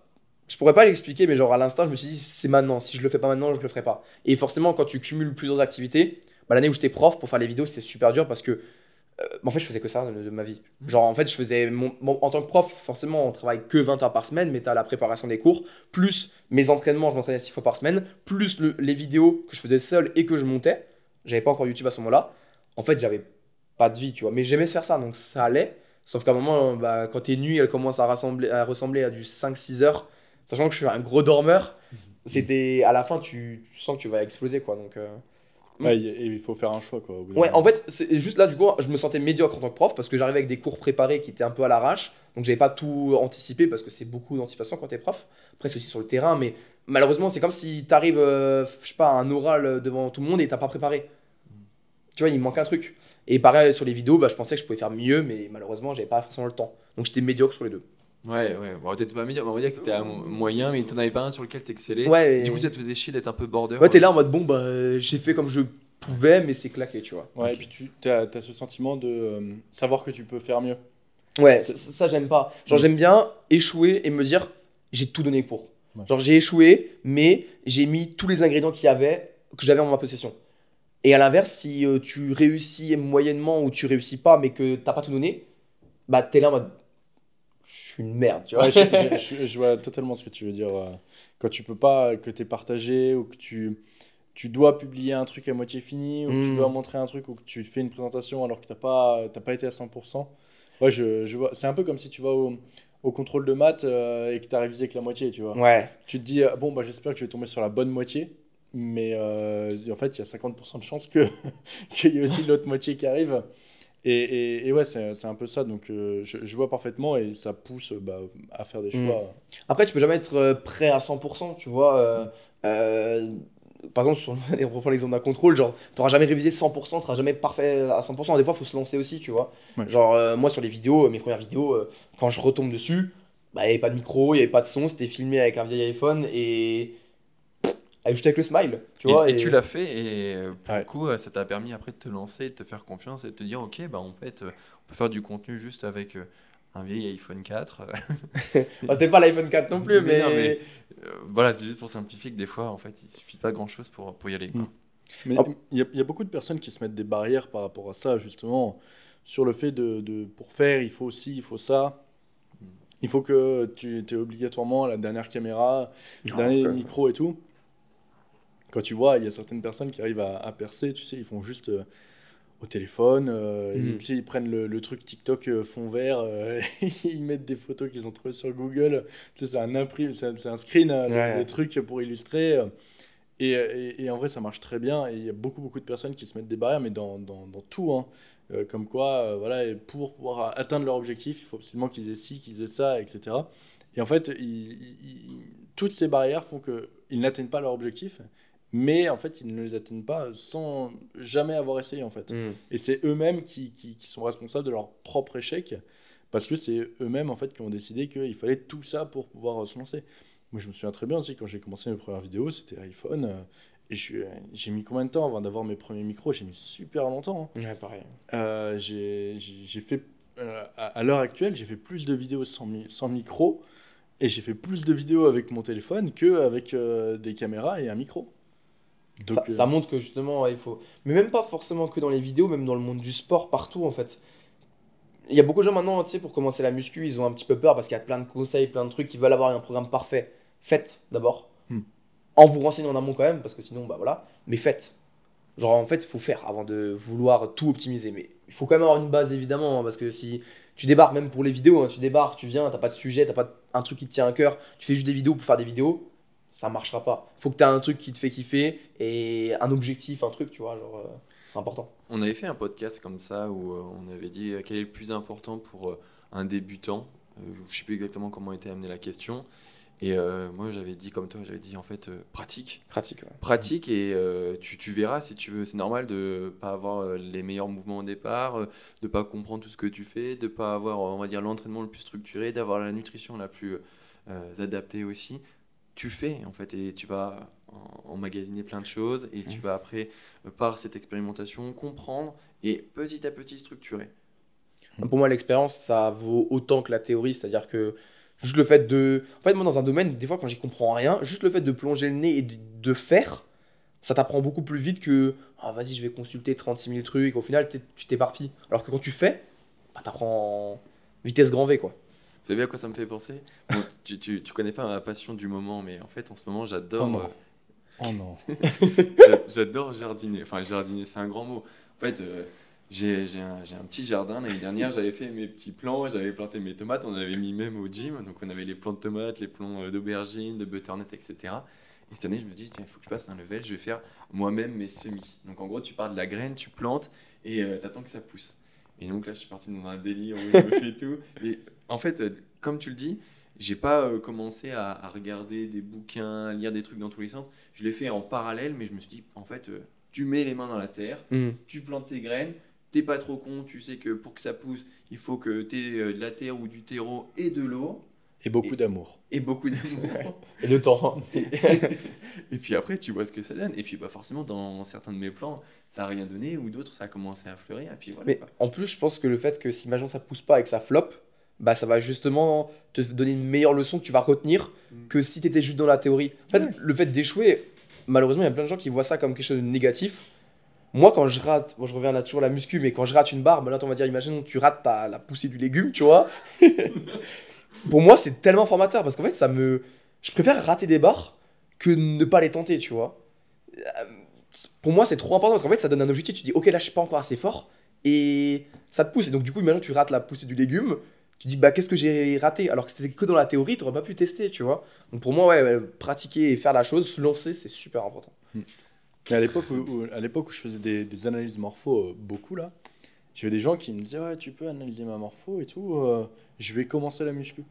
Je pourrais pas l'expliquer, mais genre à l'instant, je me suis dit, c'est maintenant. Si je le fais pas maintenant, je le ferai pas. Et forcément, quand tu cumules plusieurs activités, bah, l'année où j'étais prof pour faire les vidéos, c'était super dur parce que en fait, je faisais que ça de ma vie. Genre, en fait, je faisais en tant que prof, forcément, on travaille que 20 heures par semaine, mais tu as la préparation des cours, plus mes entraînements, je m'entraînais 6 fois par semaine, plus les vidéos que je faisais seul et que je montais. J'avais pas encore YouTube à ce moment-là. En fait, j'avais pas de vie, tu vois. Mais j'aimais se faire ça, donc ça allait. Sauf qu'à un moment, bah, quand tes nuits, elles commencent à ressembler à du 5-6 heures. Sachant que je suis un gros dormeur, c'était à la fin tu sens que tu vas exploser quoi. Donc Ouais, et il faut faire un choix quoi. Au bout d'un ouais, moment. en fait, c'est juste là du coup, je me sentais médiocre en tant que prof parce que j'arrivais avec des cours préparés qui étaient un peu à l'arrache. Donc j'avais pas tout anticipé parce que c'est beaucoup d'anticipation quand t'es prof. Après c'est aussi sur le terrain, mais malheureusement c'est comme si t'arrives, je sais pas, à un oral devant tout le monde et t'as pas préparé. Tu vois, il me manque un truc. Et pareil sur les vidéos, bah, je pensais que je pouvais faire mieux, mais malheureusement j'avais pas forcément le temps. Donc j'étais médiocre sur les deux. Ouais, bon, t'étais pas meilleur, on va dire que t'étais à moyen, mais t'en avais pas un sur lequel t'excellais. Ouais, Du coup, ça te faisait chier d'être un peu border. ouais, t'es là en mode bon bah j'ai fait comme je pouvais, mais c'est claqué, tu vois. Ouais, Ok. et puis tu as ce sentiment de savoir que tu peux faire mieux. Ouais, C'est- ça j'aime pas. Genre j'aime bien échouer et me dire j'ai tout donné pour. Ouais. Genre j'ai échoué, mais j'ai mis tous les ingrédients qu'il y avait, que j'avais en ma possession. Et à l'inverse, si tu réussis moyennement ou tu réussis pas, mais que t'as pas tout donné, bah t'es là en mode je suis une merde, tu vois. Ouais, je vois totalement ce que tu veux dire. Quand tu peux pas, que t'es partagé ou que tu tu dois publier un truc à moitié fini, ou que tu dois montrer un truc, ou que tu fais une présentation alors que t'as pas été à 100%. Ouais, je vois. C'est un peu comme si tu vas au contrôle de maths et que tu as révisé que la moitié, tu vois. Ouais. Tu te dis, bon, bah, j'espère que je vais tomber sur la bonne moitié, mais en fait, il y a 50% de chances qu'il y ait aussi l'autre moitié qui arrive. Et ouais, c'est un peu ça, donc je vois parfaitement et ça pousse à faire des choix. Après, tu peux jamais être prêt à 100%, tu vois. Par exemple, on reprend l'exemple d'un contrôle, genre, t'auras jamais révisé 100%, t'auras jamais parfait à 100%. Des fois, il faut se lancer aussi, tu vois. Ouais. Genre, moi, sur les vidéos, mes premières vidéos, quand je retombe dessus, bah, il n'y avait pas de micro, il n'y avait pas de son, c'était filmé avec un vieil iPhone et juste avec le smile, tu vois. Et tu l'as fait, et pour Ouais. le coup, ça t'a permis après de te lancer, de te faire confiance et de te dire, ok, bah, en fait, on peut faire du contenu juste avec un vieil iPhone 4. Bah, c'était pas l'iPhone 4 non plus, mais... non, mais voilà, c'est juste pour simplifier que des fois, en fait, il suffit pas grand chose pour y aller, quoi. Mais Hop. il y a beaucoup de personnes qui se mettent des barrières par rapport à ça, justement, sur le fait pour faire, il faut ci, il faut ça. Il faut que tu aies obligatoirement la dernière caméra, le dernier micro et tout. Quand tu vois, il y a certaines personnes qui arrivent à percer, tu sais, ils font juste au téléphone, tu sais, ils prennent le truc TikTok fond vert, ils mettent des photos qu'ils ont trouvées sur Google. Tu sais, c'est un screen, le truc pour illustrer. Et en vrai, ça marche très bien. Et il y a beaucoup de personnes qui se mettent des barrières, mais dans tout, hein. Comme quoi, voilà, et pour pouvoir atteindre leur objectif, il faut absolument qu'ils aient ci, qu'ils aient ça, etc. Et en fait, toutes ces barrières font qu'ils n'atteignent pas leur objectif, mais en fait, ils ne les atteignent pas sans jamais avoir essayé, en fait. Et c'est eux-mêmes qui sont responsables de leur propre échec, parce que c'est eux-mêmes, en fait, qui ont décidé qu'il fallait tout ça pour pouvoir se lancer. Moi, je me souviens très bien aussi, quand j'ai commencé mes premières vidéos, c'était iPhone. Et j'ai mis combien de temps avant d'avoir mes premiers micros? J'ai mis super longtemps, hein. Ouais, pareil. J'ai fait, à l'heure actuelle, j'ai fait plus de vidéos sans micro, et j'ai fait plus de vidéos avec mon téléphone qu'avec des caméras et un micro. Donc, Ça montre que justement, ouais, il faut... Mais même pas forcément que dans les vidéos, même dans le monde du sport, partout, en fait. Il y a beaucoup de gens maintenant, tu sais, pour commencer la muscu, ils ont un petit peu peur parce qu'il y a plein de conseils, plein de trucs, ils veulent avoir un programme parfait. Faites d'abord. En vous renseignant en amont quand même, parce que sinon, bah voilà. Mais faites. Genre, en fait, il faut faire avant de vouloir tout optimiser. Mais il faut quand même avoir une base, évidemment, hein, parce que si tu débarques, même pour les vidéos, hein, tu débarques, tu viens, t'as pas de sujet, t'as pas un truc qui te tient à cœur, tu fais juste des vidéos pour faire des vidéos, ça marchera pas. Faut que t'aies un truc qui te fait kiffer et un objectif, un truc, tu vois, genre, c'est important. On avait fait un podcast comme ça où on avait dit quel est le plus important pour un débutant. Je sais plus exactement comment était amenée la question. Et moi, j'avais dit comme toi, j'avais dit en fait pratique. Pratique, ouais. Pratique, et tu verras si tu veux. C'est normal de pas avoir les meilleurs mouvements au départ, de pas comprendre tout ce que tu fais, de pas avoir, on va dire, l'entraînement le plus structuré, d'avoir la nutrition la plus adaptée aussi. Tu fais en fait, et tu vas emmagasiner plein de choses, et tu vas après, par cette expérimentation, comprendre et petit à petit structurer. Pour moi, l'expérience, ça vaut autant que la théorie, c'est-à-dire que juste le fait de... En fait, moi, dans un domaine, des fois, quand j'y comprends rien, juste le fait de plonger le nez et de faire, ça t'apprend beaucoup plus vite que « Ah, vas-y, je vais consulter 36 000 trucs. » Au final, tu t'éparpilles. Alors que quand tu fais, bah, t'apprends en vitesse grand V, quoi. Vous savez à quoi ça me fait penser? Bon, tu connais pas ma passion du moment, mais en fait, en ce moment, j'adore... Oh non. J'adore jardiner. Enfin, jardiner, c'est un grand mot. En fait, j'ai un petit jardin. L'année dernière, j'avais fait mes petits plants, j'avais planté mes tomates. On avait mis même au gym. Donc, on avait les plants de tomates, les plants d'aubergines, de butternut, etc. Et cette année, je me dis, tiens, il faut que je passe un level. Je vais faire moi-même mes semis. Donc, en gros, tu pars de la graine, tu plantes et t'attends que ça pousse. Et donc là, je suis parti dans un délire où je me fais tout. Et en fait, comme tu le dis, j'ai pas commencé à regarder des bouquins, lire des trucs dans tous les sens. Je l'ai fait en parallèle, mais je me suis dit, en fait, tu mets les mains dans la terre, tu plantes tes graines, t'es pas trop con, tu sais que pour que ça pousse, il faut que t'aies de la terre ou du terreau et de l'eau. Et beaucoup d'amour. Et beaucoup d'amour. Et de temps. Et puis après, tu vois ce que ça donne. Et puis bah, forcément, dans certains de mes plans, ça n'a rien donné, ou d'autres, ça a commencé à fleurir. Et puis voilà. Mais en plus, je pense que le fait que si maintenant ça pousse pas et que ça floppe, bah ça va justement te donner une meilleure leçon que tu vas retenir que si tu étais juste dans la théorie. En fait, le fait d'échouer, malheureusement, il y a plein de gens qui voient ça comme quelque chose de négatif. Moi, quand je rate, bon, je reviens là toujours à la muscu, mais quand je rate une barre, bah là, on va dire, imaginons que tu rates la poussée du légume, tu vois. Pour moi, c'est tellement formateur parce qu'en fait, je préfère rater des barres que ne pas les tenter, tu vois. pour moi, c'est trop important parce qu'en fait, ça donne un objectif. Tu dis, ok, là, je suis pas encore assez fort et ça te pousse. Et donc, du coup, imagine tu rates la poussée du légume. Tu dis, bah, qu'est-ce que j'ai raté? Alors que c'était que dans la théorie, tu n'aurais pas pu tester, tu vois. Donc, pour moi, ouais, pratiquer et faire la chose, se lancer, c'est super important. Mais à l'époque où je faisais des analyses morpho beaucoup là, j'avais des gens qui me disaient ouais tu peux analyser ma morpho et tout, je vais commencer la muscu.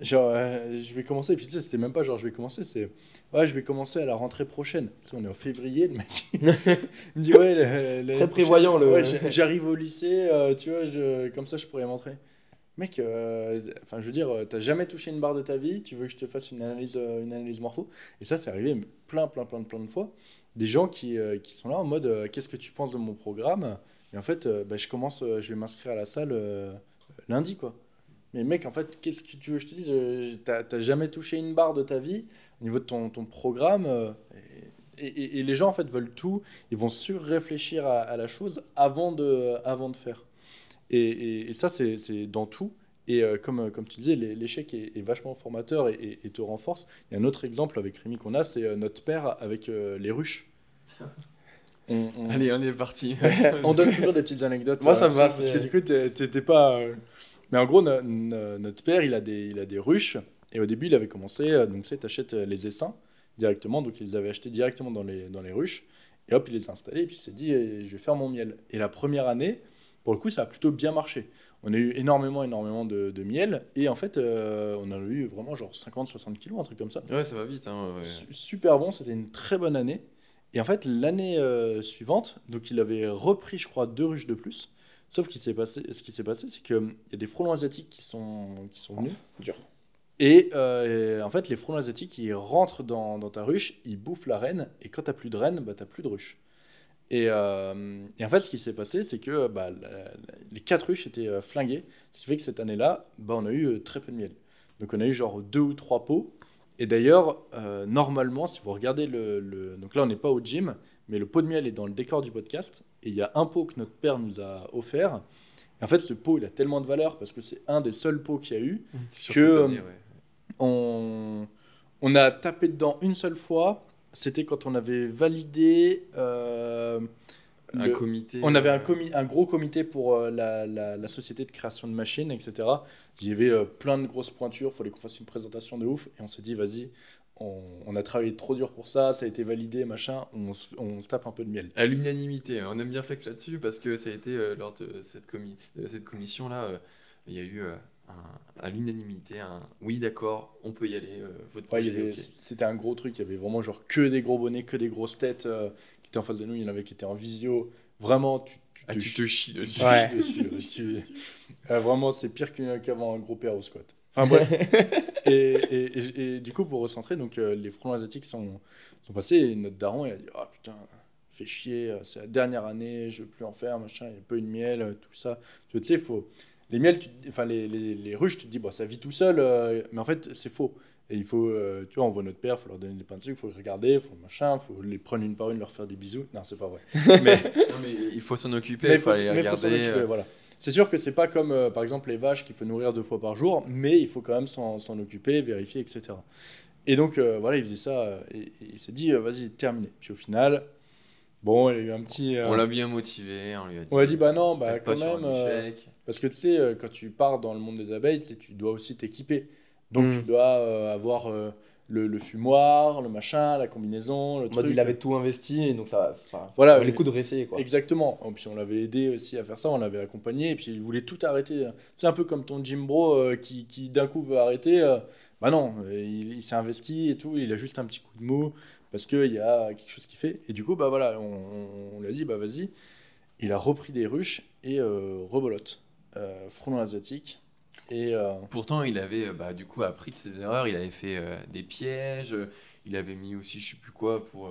Genre je vais commencer et puis tu sais c'était même pas genre je vais commencer, c'est ouais je vais commencer à la rentrée prochaine. Tu sais, on est en février, le mec il me dit ouais Très prévoyant, le- ouais, j'arrive au lycée, tu vois comme ça je pourrais m'entraîner. Mec, enfin je veux dire, t'as jamais touché une barre de ta vie, tu veux que je te fasse une analyse morpho. Et ça, c'est arrivé plein de fois. Des gens qui sont là en mode, qu'est-ce que tu penses de mon programme? Et en fait, bah, je vais m'inscrire à la salle lundi, quoi. Mais mec, en fait, qu'est-ce que tu veux que je te dise? T'as jamais touché une barre de ta vie au niveau de ton programme. Et les gens, en fait, veulent tout. Ils vont sur-réfléchir à la chose avant de faire. Et ça, c'est dans tout. Et comme tu disais, l'échec est vachement formateur et te renforce. Il y a un autre exemple avec Rémi qu'on a, c'est notre père avec les ruches. Allez, on est parti. On donne toujours des petites anecdotes. Moi, ça me va, Parce c'est- que du coup, t'étais pas... Mais en gros, notre père, il a des ruches. Et au début, il avait commencé... donc, tu sais, t'achètes les essaims directement. Donc, ils les avaient achetés directement dans les ruches. Et hop, il les a installés. Et puis, il s'est dit, je vais faire mon miel. Et la première année... Pour le coup, ça a plutôt bien marché. On a eu énormément de miel. Et en fait, on a eu vraiment genre 50-60 kilos, un truc comme ça. Ouais, ça va vite. Hein, ouais. Super bon, c'était une très bonne année. Et en fait, l'année suivante, donc il avait repris, je crois, 2 ruches de plus. Sauf ce qui s'est passé, c'est qu'il y a des frelons asiatiques qui sont venus. Dur. Et en fait, les frelons asiatiques, ils rentrent dans ta ruche, ils bouffent la reine. Et quand t'as plus de reine, bah, t'as plus de ruche. Et en fait, ce qui s'est passé, c'est que bah, les 4 ruches étaient flinguées. Ce qui fait que cette année-là, bah, on a eu très peu de miel. Donc on a eu genre 2 ou 3 pots. Et d'ailleurs, normalement, si vous regardez donc là, on n'est pas au gym, mais le pot de miel est dans le décor du podcast. Et il y a un pot que notre père nous a offert. Et en fait, ce pot, il a tellement de valeur parce que c'est un des seuls pots qu'il y a eu. Sur Que, cette année, ouais. On a tapé dedans une seule fois. C'était quand on avait validé Un comité. on avait un gros comité pour la société de création de machines, etc. Il y avait plein de grosses pointures, il fallait qu'on fasse une présentation de ouf. Et on s'est dit, vas-y, on a travaillé trop dur pour ça, ça a été validé, machin, on se tape un peu de miel. À l'unanimité, on aime bien flex là-dessus parce que ça a été lors de cette commission-là, il y a eu à l'unanimité oui, d'accord, on peut y aller, votre Ouais, projet, ok. c'était un gros truc, il y avait vraiment genre que des gros bonnets, que des grosses têtes qui étaient en face de nous, il y en avait qui étaient en visio. Vraiment, tu Ah, tu te chies dessus. Ouais. Vraiment, c'est pire qu'avant un gros père au squat. Enfin bref. et du coup, pour recentrer, donc, les frelons asiatiques sont passés et notre daron il a dit ah putain, fait chier, c'est la dernière année, je veux plus en faire, machin, il n'y a pas eu de miel, tout ça. Tu sais, faut. Les miels, enfin les ruches, tu te dis bon, ça vit tout seul, mais en fait, c'est faux. Et il faut, tu vois, on voit notre père, il faut leur donner des pains de sucre, il faut les regarder, il faut machin, il faut les prendre une par une, leur faire des bisous. Non, c'est pas vrai. Mais, Non, mais il faut s'en occuper, mais il faut aller mais faut s'en regarder. occuper, voilà. C'est sûr que c'est pas comme, par exemple, les vaches qu'il faut nourrir 2 fois par jour, mais il faut quand même s'en occuper, vérifier, etc. Et donc, voilà, il faisait ça, et il s'est dit, vas-y, terminé. Puis au final, bon, il y a eu un petit... On l'a bien motivé, on lui a dit. on a dit, bah non, bah reste pas quand sur même... un échec. Parce que tu sais, quand tu pars dans le monde des abeilles, tu dois aussi t'équiper. Donc Mm. tu dois avoir le fumoir, le machin, la combinaison, le En mode, truc. il avait tout investi, et donc ça Voilà, voilà, les coups de réessayer, quoi. Exactement. Et puis on l'avait aidé aussi à faire ça, on l'avait accompagné, et puis il voulait tout arrêter. C'est un peu comme ton gym bro qui d'un coup veut arrêter. Bah non, il s'est investi et tout, il a juste un petit coup de mou parce qu'il y a quelque chose qui fait. Et du coup, bah voilà, on lui a dit, bah vas-y. Il a repris des ruches et rebolote. Frelon asiatique. Et Pourtant, il avait du coup appris de ses erreurs, il avait fait des pièges, il avait mis aussi je sais plus quoi pour,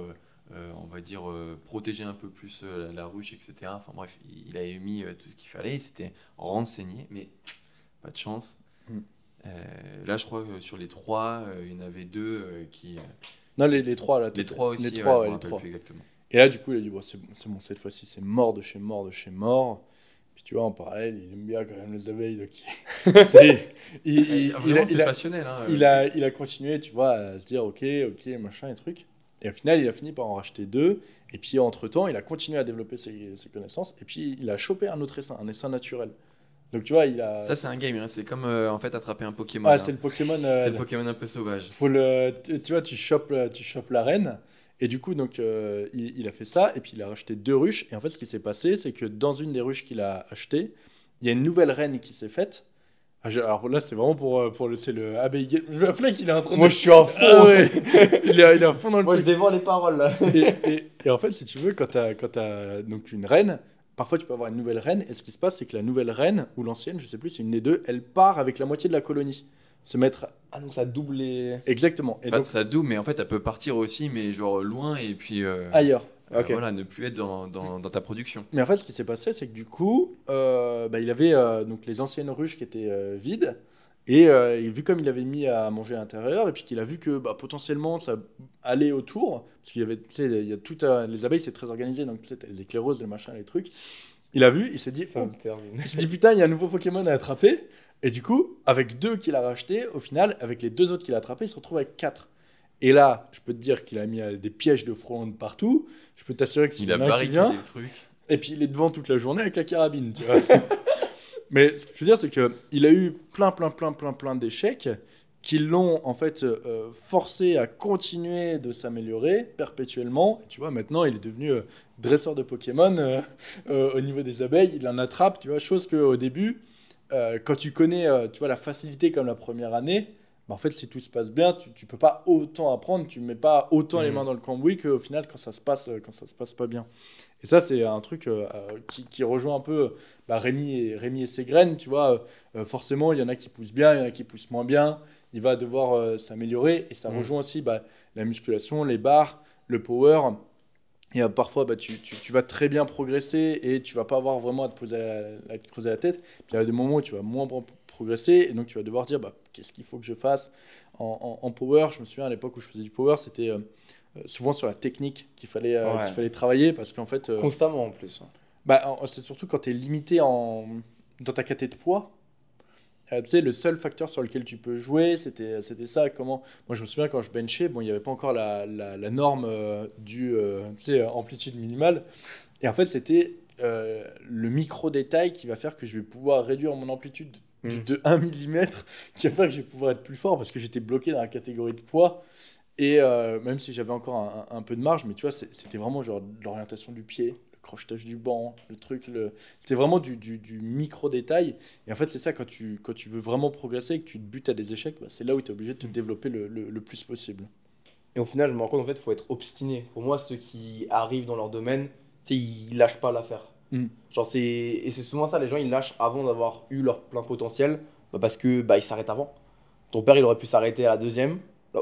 on va dire, protéger un peu plus la ruche, etc. Enfin bref, il avait mis tout ce qu'il fallait, il s'était renseigné, mais pas de chance. Mm. Là, je crois que sur les 3, il y en avait 2 qui... non, les 3 là. les 3 aussi, Les 3, ouais, je me les rappelle 3. plus exactement. Et là, du coup, il a dit, bon, c'est bon, cette fois-ci, c'est mort de chez mort de chez mort. Puis tu vois, en parallèle, il aime bien quand même les abeilles. Donc il Vraiment, c'est a, passionnel. Hein, il a continué, tu vois, à se dire, ok, machin et truc. Et au final, il a fini par en racheter 2. Et puis, entre-temps, il a continué à développer ses connaissances. Et puis, il a chopé un autre essaim, un essaim naturel. Donc, tu vois, il a... Ça, c'est un game, hein. C'est comme en fait attraper un Pokémon. Ah, hein. c'est le Pokémon... C'est le Pokémon un peu sauvage. faut tu vois, tu chopes la reine. Et du coup, donc, il a fait ça. Et puis, il a racheté 2 ruches. Et en fait, ce qui s'est passé, c'est que dans une des ruches qu'il a achetées, il y a une nouvelle reine qui s'est faite. Alors là, c'est vraiment c'est le abeille game. Je me qu'il est en train de... Moi, je suis à fond. Ah ouais. il est à fond dans le Moi, je truc. dévore les paroles, là. Et en fait, si tu veux, quand t'as donc une reine, parfois tu peux avoir une nouvelle reine. Et ce qui se passe, c'est que la nouvelle reine, ou l'ancienne, je sais plus, c'est une des deux, elle part avec la moitié de la colonie. Se mettre... Ah, donc ça double les... Exactement. Et Enfin, donc, ça double, mais en fait, elle peut partir aussi, mais genre loin, et puis ailleurs. Ok. voilà, ne plus être dans ta production. Mais en fait, ce qui s'est passé, c'est que du coup, il avait donc les anciennes ruches qui étaient vides. Et vu comme il avait mis à manger à l'intérieur, et puis qu'il a vu que potentiellement ça allait autour, parce qu'il y avait, tu sais, il y a tout les abeilles, c'est très organisé, donc tu sais, t'as les éclaireuses, les machins, les trucs. Il a vu, il s'est dit, Ça me termine. il s'est dit putain, il y a un nouveau Pokémon à attraper. Et du coup, avec 2 qu'il a rachetés, au final, avec les 2 autres qu'il a attrapés, il se retrouve avec 4. Et là, je peux te dire qu'il a mis des pièges de frelons de partout. Je peux t'assurer que s'il Il y a en a un qui barricadé vient, le truc. et puis il est devant toute la journée avec la carabine, tu vois. Mais ce que je veux dire, c'est qu'il a eu plein d'échecs qui l'ont en fait forcé à continuer de s'améliorer perpétuellement. Et tu vois, maintenant, il est devenu dresseur de Pokémon au niveau des abeilles. Il en attrape, tu vois, chose qu'au début, quand tu connais tu vois, la facilité comme la première année, en fait, si tout se passe bien, tu peux pas autant apprendre, tu mets pas autant les mains dans le cambouis qu'au final, quand ça se passe pas bien. Et ça, c'est un truc qui rejoint un peu Rémi et ses graines, tu vois. Forcément, il y en a qui poussent bien, il y en a qui poussent moins bien. Il va devoir s'améliorer. Et ça rejoint aussi la musculation, les barres, le power. Et parfois, tu vas très bien progresser et tu vas pas avoir vraiment à te creuser la tête. Puis il y a des moments où tu vas moins progresser et donc tu vas devoir dire qu'est-ce qu'il faut que je fasse en power. Je me souviens à l'époque où je faisais du power, c'était souvent sur la technique qu'il fallait travailler parce qu'en fait... Constamment, en plus. c'est surtout quand tu es limité dans ta caté de poids. Tu sais, le seul facteur sur lequel tu peux jouer, c'était ça. Moi, je me souviens quand je benchais, il n'y avait pas encore la norme du amplitude minimale. Et en fait, c'était le micro-détail qui va faire que je vais pouvoir réduire mon amplitude de 1 mm, qui va faire que je vais pouvoir être plus fort parce que j'étais bloqué dans la catégorie de poids. Et même si j'avais encore un peu de marge, mais tu vois, c'était vraiment genre de l'orientation du pied, le crochetage du banc, le truc, c'était vraiment du micro-détail. Et en fait, c'est ça, quand tu veux vraiment progresser et que tu te butes à des échecs, c'est là où tu es obligé de te développer le plus possible. Et au final, je me rends compte, en fait, il faut être obstiné. Pour moi, ceux qui arrivent dans leur domaine, tu sais, ils lâchent pas l'affaire. Genre, et c'est souvent ça, les gens, ils lâchent avant d'avoir eu leur plein potentiel, parce que ils s'arrêtent avant. Ton père, il aurait pu s'arrêter à la deuxième.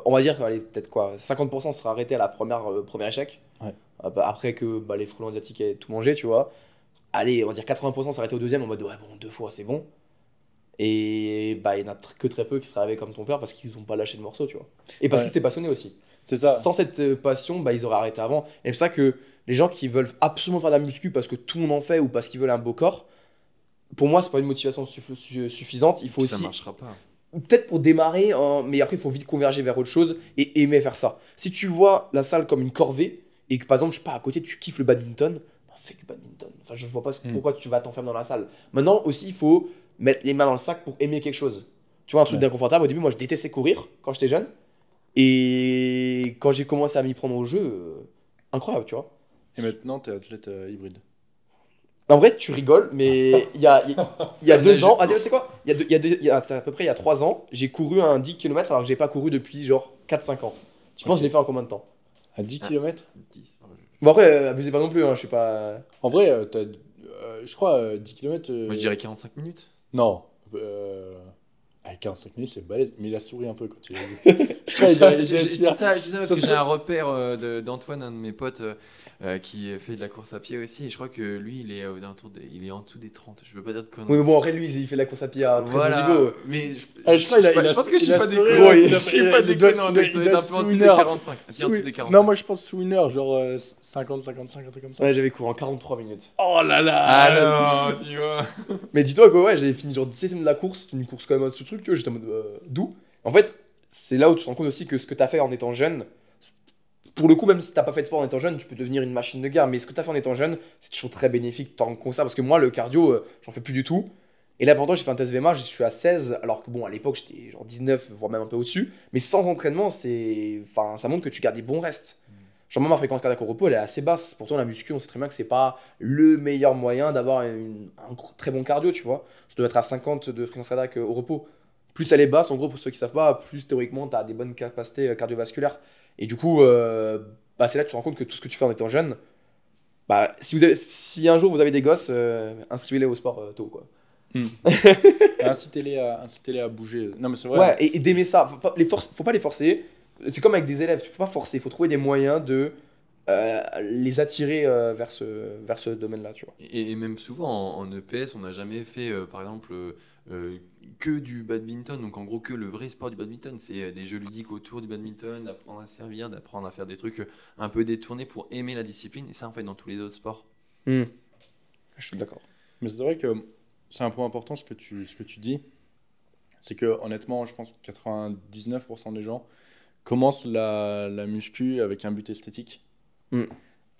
On va dire que peut-être 50% sera arrêté à la premier échec. Ouais. Après que les frelons asiatiques aient tout mangé, tu vois. Allez, on va dire 80% s'arrêter au deuxième en mode ouais, bon, 2 fois, c'est bon. Et il y en a que très peu qui seraient arrivés comme ton père parce qu'ils n'ont pas lâché le morceau, tu vois. Et parce qu'ils étaient passionnés aussi. C'est ça. Sans cette passion, ils auraient arrêté avant. Et c'est ça que les gens qui veulent absolument faire de la muscu parce que tout le monde en fait ou parce qu'ils veulent un beau corps, pour moi, c'est pas une motivation suffisante. Il faut Ça aussi. marchera pas. Peut-être pour démarrer, mais après, il faut vite converger vers autre chose et aimer faire ça. Si tu vois la salle comme une corvée et que par exemple, je sais pas, à côté, tu kiffes le badminton, fais du badminton. Enfin, je vois pas pourquoi tu vas t'enfermer dans la salle. Maintenant, aussi, il faut mettre les mains dans le sac pour aimer quelque chose. Tu vois, un truc d'inconfortable. Au début, moi, je détestais courir quand j'étais jeune. Et quand j'ai commencé à m'y prendre au jeu, incroyable, tu vois. Et maintenant, tu es athlète hybride. En vrai, tu rigoles, mais il y a 2 ans, tu sais quoi, c'est à peu près il y a 3 ans, j'ai couru un 10 km alors que j'ai pas couru depuis genre 4-5 ans. Tu penses que je l'ai fait en combien de temps? À 10 km 10. Bon après, abusez pas non plus, je suis pas... En vrai, je crois 10 km... Moi je dirais 45 minutes. Non. 45 minutes, c'est balèze. Mais il a souri un peu quand il a dit. Je dis ça parce que j'ai un repère d'Antoine, un de mes potes, qui fait de la course à pied aussi. Et je crois que lui, il est il est en dessous des 30. Je veux pas dire de conneries. Oui, mais bon, après, lui, il fait de la course à pied à un très bon niveau. Mais je pense que je suis pas déconnant. Je suis pas déconnant. Ça doit être un peu en dessous des 45. En dessous des 45. Non, moi je pense sous 1 heure, genre 50-55, un truc comme ça. Ouais, j'avais couru en 43 minutes. Oh là là. Alors, tu vois. Mais dis-toi que ouais, j'avais fini genre 17ème de la course. C'était une course quand même à ce truc, tu vois. J'étais en mode d'où. En fait, c'est là où tu te rends compte aussi que ce que t'as fait en étant jeune, pour le coup, même si t'as pas fait de sport en étant jeune, tu peux devenir une machine de guerre. Mais ce que t'as fait en étant jeune, c'est toujours très bénéfique tant qu'on ça. Parce que moi, le cardio, j'en fais plus du tout. Et là, pourtant, j'ai fait un test VMA, je suis à 16, alors que bon, à l'époque, j'étais genre 19, voire même un peu au-dessus. Mais sans entraînement, enfin, ça montre que tu gardes des bons restes. Genre, moi, ma fréquence cardiaque au repos, elle est assez basse. Pourtant, la muscu, on sait très bien que c'est pas le meilleur moyen d'avoir très bon cardio, tu vois. Je dois être à 50 de fréquence cardiaque au repos. Plus elle est basse, en gros, pour ceux qui savent pas, plus théoriquement, tu as des bonnes capacités cardiovasculaires. Et du coup, c'est là que tu te rends compte que tout ce que tu fais en étant jeune, si un jour vous avez des gosses, inscrivez-les au sport tôt, quoi. Incitez-les à bouger. Non, mais c'est vrai. Ouais, et d'aimer ça. Faut pas les forcer. C'est comme avec des élèves, tu peux pas forcer. Il faut trouver des moyens de les attirer vers ce domaine-là, tu vois. Et même souvent en EPS, on n'a jamais fait, par exemple, que du badminton. Donc en gros, que le vrai sport du badminton. C'est des jeux ludiques autour du badminton, d'apprendre à servir, d'apprendre à faire des trucs un peu détournés pour aimer la discipline. Et ça, en fait, dans tous les autres sports. Je suis d'accord. Mais c'est vrai que c'est un point important ce que tu dis. C'est que honnêtement, je pense que 99% des gens commencent la muscu avec un but esthétique.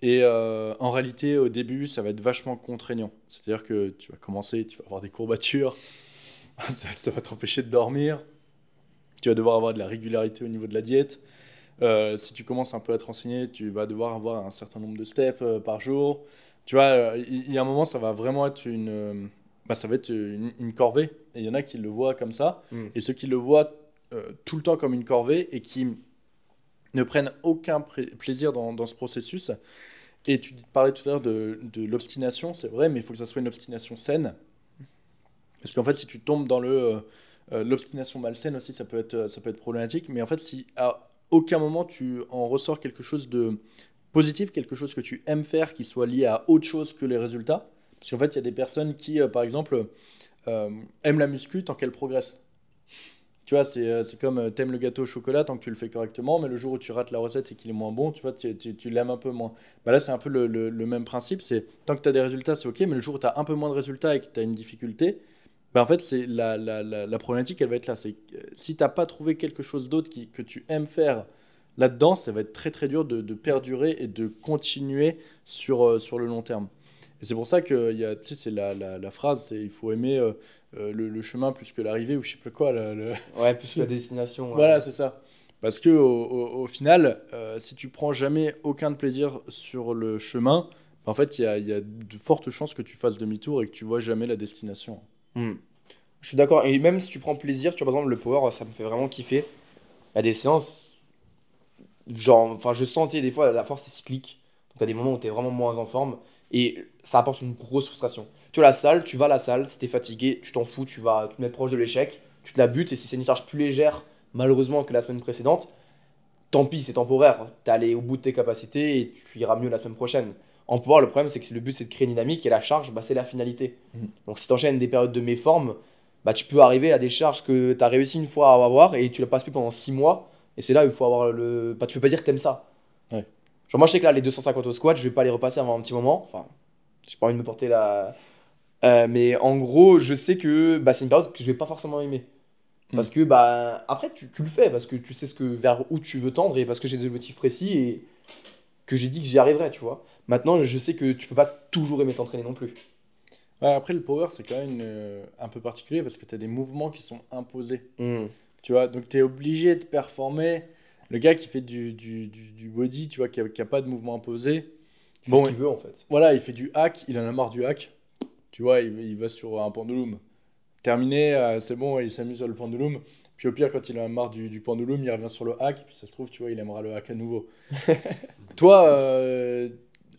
Et en réalité, au début, ça va être vachement contraignant. C'est-à-dire que tu vas commencer, tu vas avoir des courbatures, ça va t'empêcher de dormir, tu vas devoir avoir de la régularité au niveau de la diète. Si tu commences un peu à te renseigner, tu vas devoir avoir un certain nombre de steps par jour. Tu vois, il y a un moment, ça va vraiment être une corvée. Et il y en a qui le voient comme ça. Et ceux qui le voient tout le temps comme une corvée et qui ne prennent aucun plaisir dans ce processus. Et tu parlais tout à l'heure de l'obstination, c'est vrai, mais il faut que ça soit une obstination saine. Parce qu'en fait, si tu tombes dans l'obstination malsaine aussi, ça peut être problématique. Mais en fait, si à aucun moment tu en ressors quelque chose de positif, quelque chose que tu aimes faire, qui soit lié à autre chose que les résultats. Parce qu'en fait, il y a des personnes qui, par exemple, aiment la muscu tant qu'elle progresse. Tu vois, c'est comme t'aimes le gâteau au chocolat tant que tu le fais correctement, mais le jour où tu rates la recette et qu'il est moins bon, tu vois, tu l'aimes un peu moins. Là, c'est un peu le même principe. C'est tant que tu as des résultats, c'est ok, mais le jour où tu as un peu moins de résultats et que tu as une difficulté, en fait, c'est la problématique, elle va être là. C'est si tu n'as pas trouvé quelque chose d'autre que tu aimes faire là-dedans, ça va être très très dur de perdurer et de continuer sur le long terme. Et c'est pour ça que c'est la phrase, c'est il faut aimer le chemin plus que l'arrivée, ou je sais plus quoi. Ouais, plus que la destination. Voilà, c'est ça. Parce que au final, si tu prends jamais aucun plaisir sur le chemin, en fait, il y a de fortes chances que tu fasses demi-tour et que tu vois jamais la destination. Je suis d'accord. Et même si tu prends plaisir, tu vois, par exemple, le power, ça me fait vraiment kiffer. Il y a des séances, genre, enfin, je sens, tu sais, des fois, la force est cyclique. Donc, tu as des moments où tu es vraiment moins en forme. Et ça apporte une grosse frustration. Tu vois, tu vas à la salle, si t'es fatigué, tu t'en fous, tu vas te mettre proche de l'échec, tu te la butes, et si c'est une charge plus légère, malheureusement, que la semaine précédente, tant pis, c'est temporaire. T'es allé au bout de tes capacités et tu iras mieux la semaine prochaine. En pouvoir, le problème, c'est que le but, c'est de créer une dynamique, et la charge, c'est la finalité. Donc, si t'enchaînes des périodes de méforme, tu peux arriver à des charges que t'as réussi une fois à avoir, et tu la passes plus pendant 6 mois, et c'est là où il faut avoir tu peux pas dire que t'aimes ça. Ouais. Genre, moi, je sais que là, les 250 au squat, je vais pas les repasser avant un petit moment. Enfin, j'ai pas envie de me porter la. Mais en gros, je sais que c'est une période que je vais pas forcément aimer. Parce que après, tu le fais, parce que tu sais vers où tu veux tendre, et parce que j'ai des objectifs précis, et que j'ai dit que j'y arriverais, tu vois. Maintenant, je sais que tu peux pas toujours aimer t'entraîner non plus. Ouais, après, le power, c'est quand même un peu particulier parce que tu as des mouvements qui sont imposés. Tu vois, donc tu es obligé de performer. Le gars qui fait du body, tu vois, qui a pas de mouvement imposé, Il fait ce qu'il veut, en fait. voilà, il fait du hack, il en a marre du hack. Tu vois, il va sur un pendulum. Terminé, c'est bon, il s'amuse sur le pendulum. Puis au pire, quand il en a marre du pendulum, il revient sur le hack. Puis ça se trouve, tu vois, il aimera le hack à nouveau. Toi,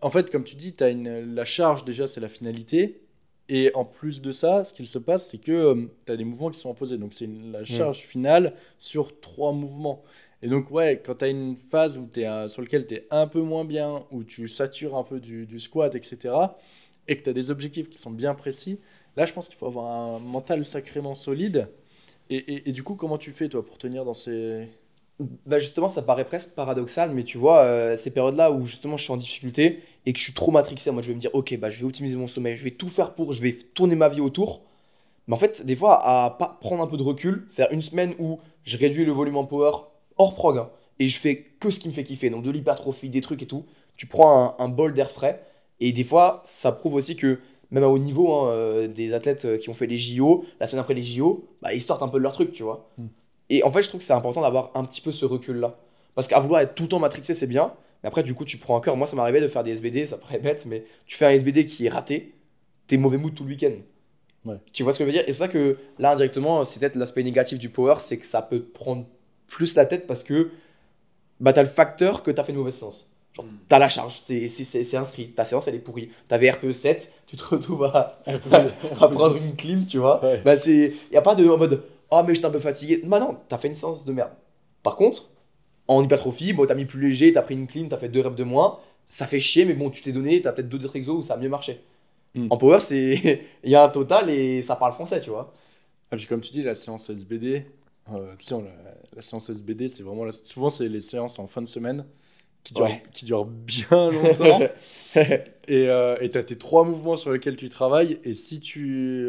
en fait, comme tu dis, la charge, déjà, c'est la finalité. Et en plus de ça, ce qu'il se passe, c'est que tu as des mouvements qui sont imposés. Donc, c'est la charge finale sur 3 mouvements. Et donc, ouais, quand tu as une phase sur laquelle tu es un peu moins bien, où tu satures un peu du squat, etc., et que tu as des objectifs qui sont bien précis, là, je pense qu'il faut avoir un mental sacrément solide. Et du coup, comment tu fais, toi, pour tenir dans ces... Justement, ça paraît presque paradoxal, mais tu vois, ces périodes-là où justement je suis en difficulté et que je suis trop matrixé, moi je vais me dire, ok, je vais optimiser mon sommeil, je vais tout faire je vais tourner ma vie autour. Mais en fait, des fois, à pas prendre un peu de recul, faire une semaine où je réduis le volume en power hors prog, hein, et je fais que ce qui me fait kiffer, donc de l'hypertrophie, des trucs et tout, tu prends un bol d'air frais. Et des fois, ça prouve aussi que, même à haut niveau, hein, des athlètes qui ont fait les JO, la semaine après les JO, bah, ils sortent un peu de leur truc, tu vois. Et en fait, je trouve que c'est important d'avoir un petit peu ce recul-là. Parce qu'à vouloir être tout le temps matrixé, c'est bien. Mais après, du coup, tu prends un cœur. Moi, ça m'arrivait de faire des SBD, ça paraît bête, mais tu fais un SBD qui est raté, t'es mauvais mood tout le week-end. Ouais. Tu vois ce que je veux dire? Et c'est pour ça que là, indirectement, c'est peut-être l'aspect négatif du power, c'est que ça peut te prendre plus la tête parce que bah, t'as le facteur que t'as fait une mauvaise séance. Genre, t'as la charge, c'est inscrit. Ta séance, elle est pourrie. T'avais RPE 7, tu te retrouves à prendre une clim, tu vois. Ouais. Bah, y a pas de en mode oh, mais j'étais un peu fatigué. Bah, non, t'as fait une séance de merde. Par contre, en hypertrophie, bon, t'as mis plus léger, t'as pris une clim, t'as fait 2 reps de moins. Ça fait chier, mais bon, tu t'es donné, t'as peut-être d'autres exos où ça a mieux marché. En power, il y a un total et ça parle français, tu vois. Ah, puis comme tu dis, la séance SBD, tu sais, la séance SBD, c'est vraiment souvent c'est les séances en fin de semaine qui durent bien longtemps. Et tu as tes 3 mouvements sur lesquels tu travailles. Et si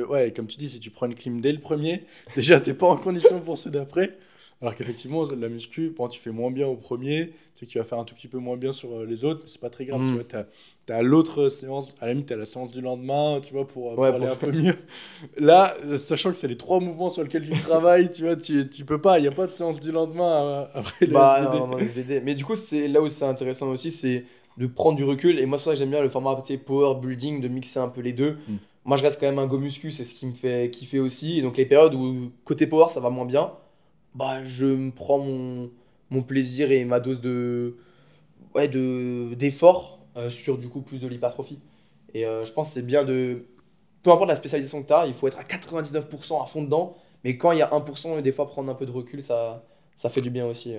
ouais, comme tu dis, si tu prends une clim dès le premier, déjà t'es pas en condition pour ceux d'après. Alors qu'effectivement, la muscu, bon, tu fais moins bien au premier, tu sais que tu vas faire un tout petit peu moins bien sur les autres, mais c'est pas très grave. Tu vois, t'as l'autre séance, à la limite, t'as la séance du lendemain, tu vois, pour aller un peu mieux. Là, sachant que c'est les 3 mouvements sur lesquels tu travailles, tu vois, tu peux pas, il n'y a pas de séance du lendemain après le SBD. Non, SBD. Mais du coup, c'est là où c'est intéressant aussi, c'est de prendre du recul. Et moi, c'est pour ça que j'aime bien le format power building, de mixer un peu les deux. Moi, je reste quand même un go muscu, c'est ce qui me fait kiffer aussi. Et donc, les périodes où côté power, ça va moins bien, bah, je me prends mon plaisir et ma dose d'effort sur du coup plus de l'hypertrophie. Et je pense que c'est bien peu importe la spécialisation que tu as, il faut être à 99% à fond dedans. Mais quand il y a 1%, des fois prendre un peu de recul, ça fait du bien aussi.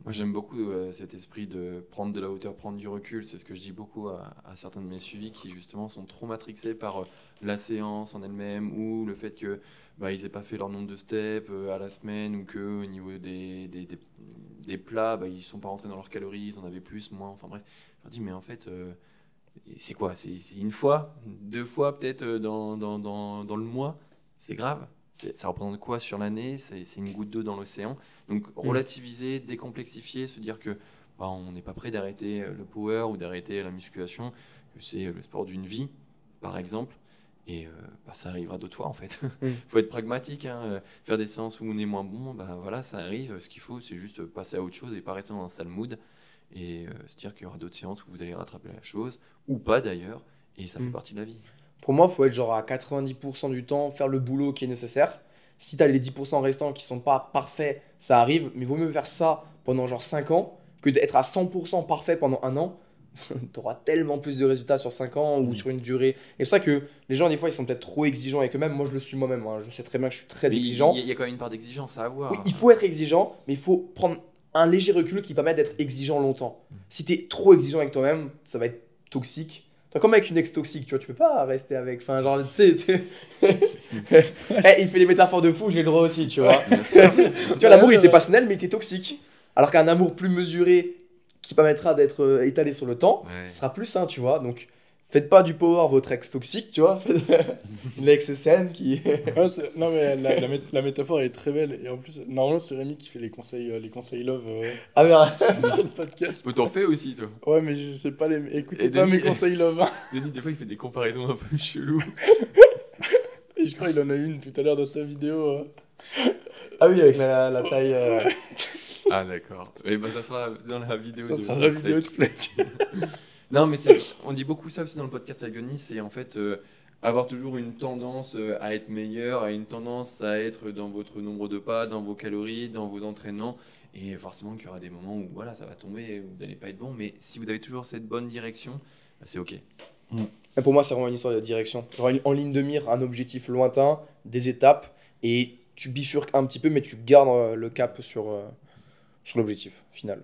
Moi, j'aime beaucoup cet esprit de prendre de la hauteur, prendre du recul. C'est ce que je dis beaucoup à certains de mes suivis qui, justement, sont trop matrixés par la séance en elle-même ou le fait que ils n'aient pas fait leur nombre de steps à la semaine ou qu'au niveau des plats, ils ne sont pas rentrés dans leurs calories, ils en avaient plus, moins. Enfin bref, je leur dis, mais en fait, c'est quoi? C'est une fois, 2 fois peut-être dans le mois? C'est grave. Ça représente quoi sur l'année? C'est une goutte d'eau dans l'océan. Donc relativiser, décomplexifier, se dire que on n'est pas prêt d'arrêter le power ou d'arrêter la musculation, que c'est le sport d'une vie, par exemple. Et ça arrivera d'autres fois en fait. Faut être pragmatique, hein. Faire des séances où on est moins bon, voilà, ça arrive. Ce qu'il faut, c'est juste passer à autre chose et pas rester dans un sale mood. Et se dire qu'il y aura d'autres séances où vous allez rattraper la chose, ou pas d'ailleurs, et ça fait partie de la vie. Pour moi, il faut être genre à 90% du temps, faire le boulot qui est nécessaire. Si tu as les 10% restants qui sont pas parfaits, ça arrive, mais vaut mieux faire ça pendant genre 5 ans que d'être à 100% parfait pendant 1 an. Tu auras tellement plus de résultats sur 5 ans ou sur une durée. Et c'est pour ça que les gens, des fois, ils sont peut-être trop exigeants avec eux-mêmes. Moi, je le suis moi-même. Hein. Je sais très bien que je suis très exigeant. Il y a quand même une part d'exigence à avoir. Oui, il faut être exigeant, mais il faut prendre un léger recul qui permet d'être exigeant longtemps. Si tu es trop exigeant avec toi-même, ça va être toxique. Comme avec une ex toxique, tu vois, tu peux pas rester avec. Enfin, genre, tu sais. Il fait des métaphores de fou, j'ai le droit aussi, tu vois. Tu vois, l'amour, il était passionnel, mais il était toxique. Alors qu'un amour plus mesuré, qui permettra d'être étalé sur le temps, ce sera plus sain, tu vois. Donc, faites pas du power votre ex toxique, tu vois. Faites une ex saine qui. Non, mais la métaphore elle est très belle. Et en plus, normalement, c'est Rémi qui fait les conseils love sur le podcast. T'en fais aussi, toi. Ouais, mais je sais pas écoutez pas mes conseils love. Denis, des fois, il fait des comparaisons un peu cheloues. Et je crois qu'il en a une tout à l'heure dans sa vidéo. Ah oui, avec la taille. Ah d'accord. Et ça sera dans la vidéo. Ça sera la vidéo de Fleck. Non, mais on dit beaucoup ça aussi dans le podcast avec Denis, c'est en fait avoir toujours une tendance à être meilleur, à une tendance à être dans votre nombre de pas, dans vos calories, dans vos entraînements. Et forcément qu'il y aura des moments où voilà, ça va tomber, où vous n'allez pas être bon. Mais si vous avez toujours cette bonne direction, c'est OK. Et pour moi, c'est vraiment une histoire de direction. Genre en ligne de mire, un objectif lointain, des étapes, et tu bifurques un petit peu, mais tu gardes le cap sur l'objectif final.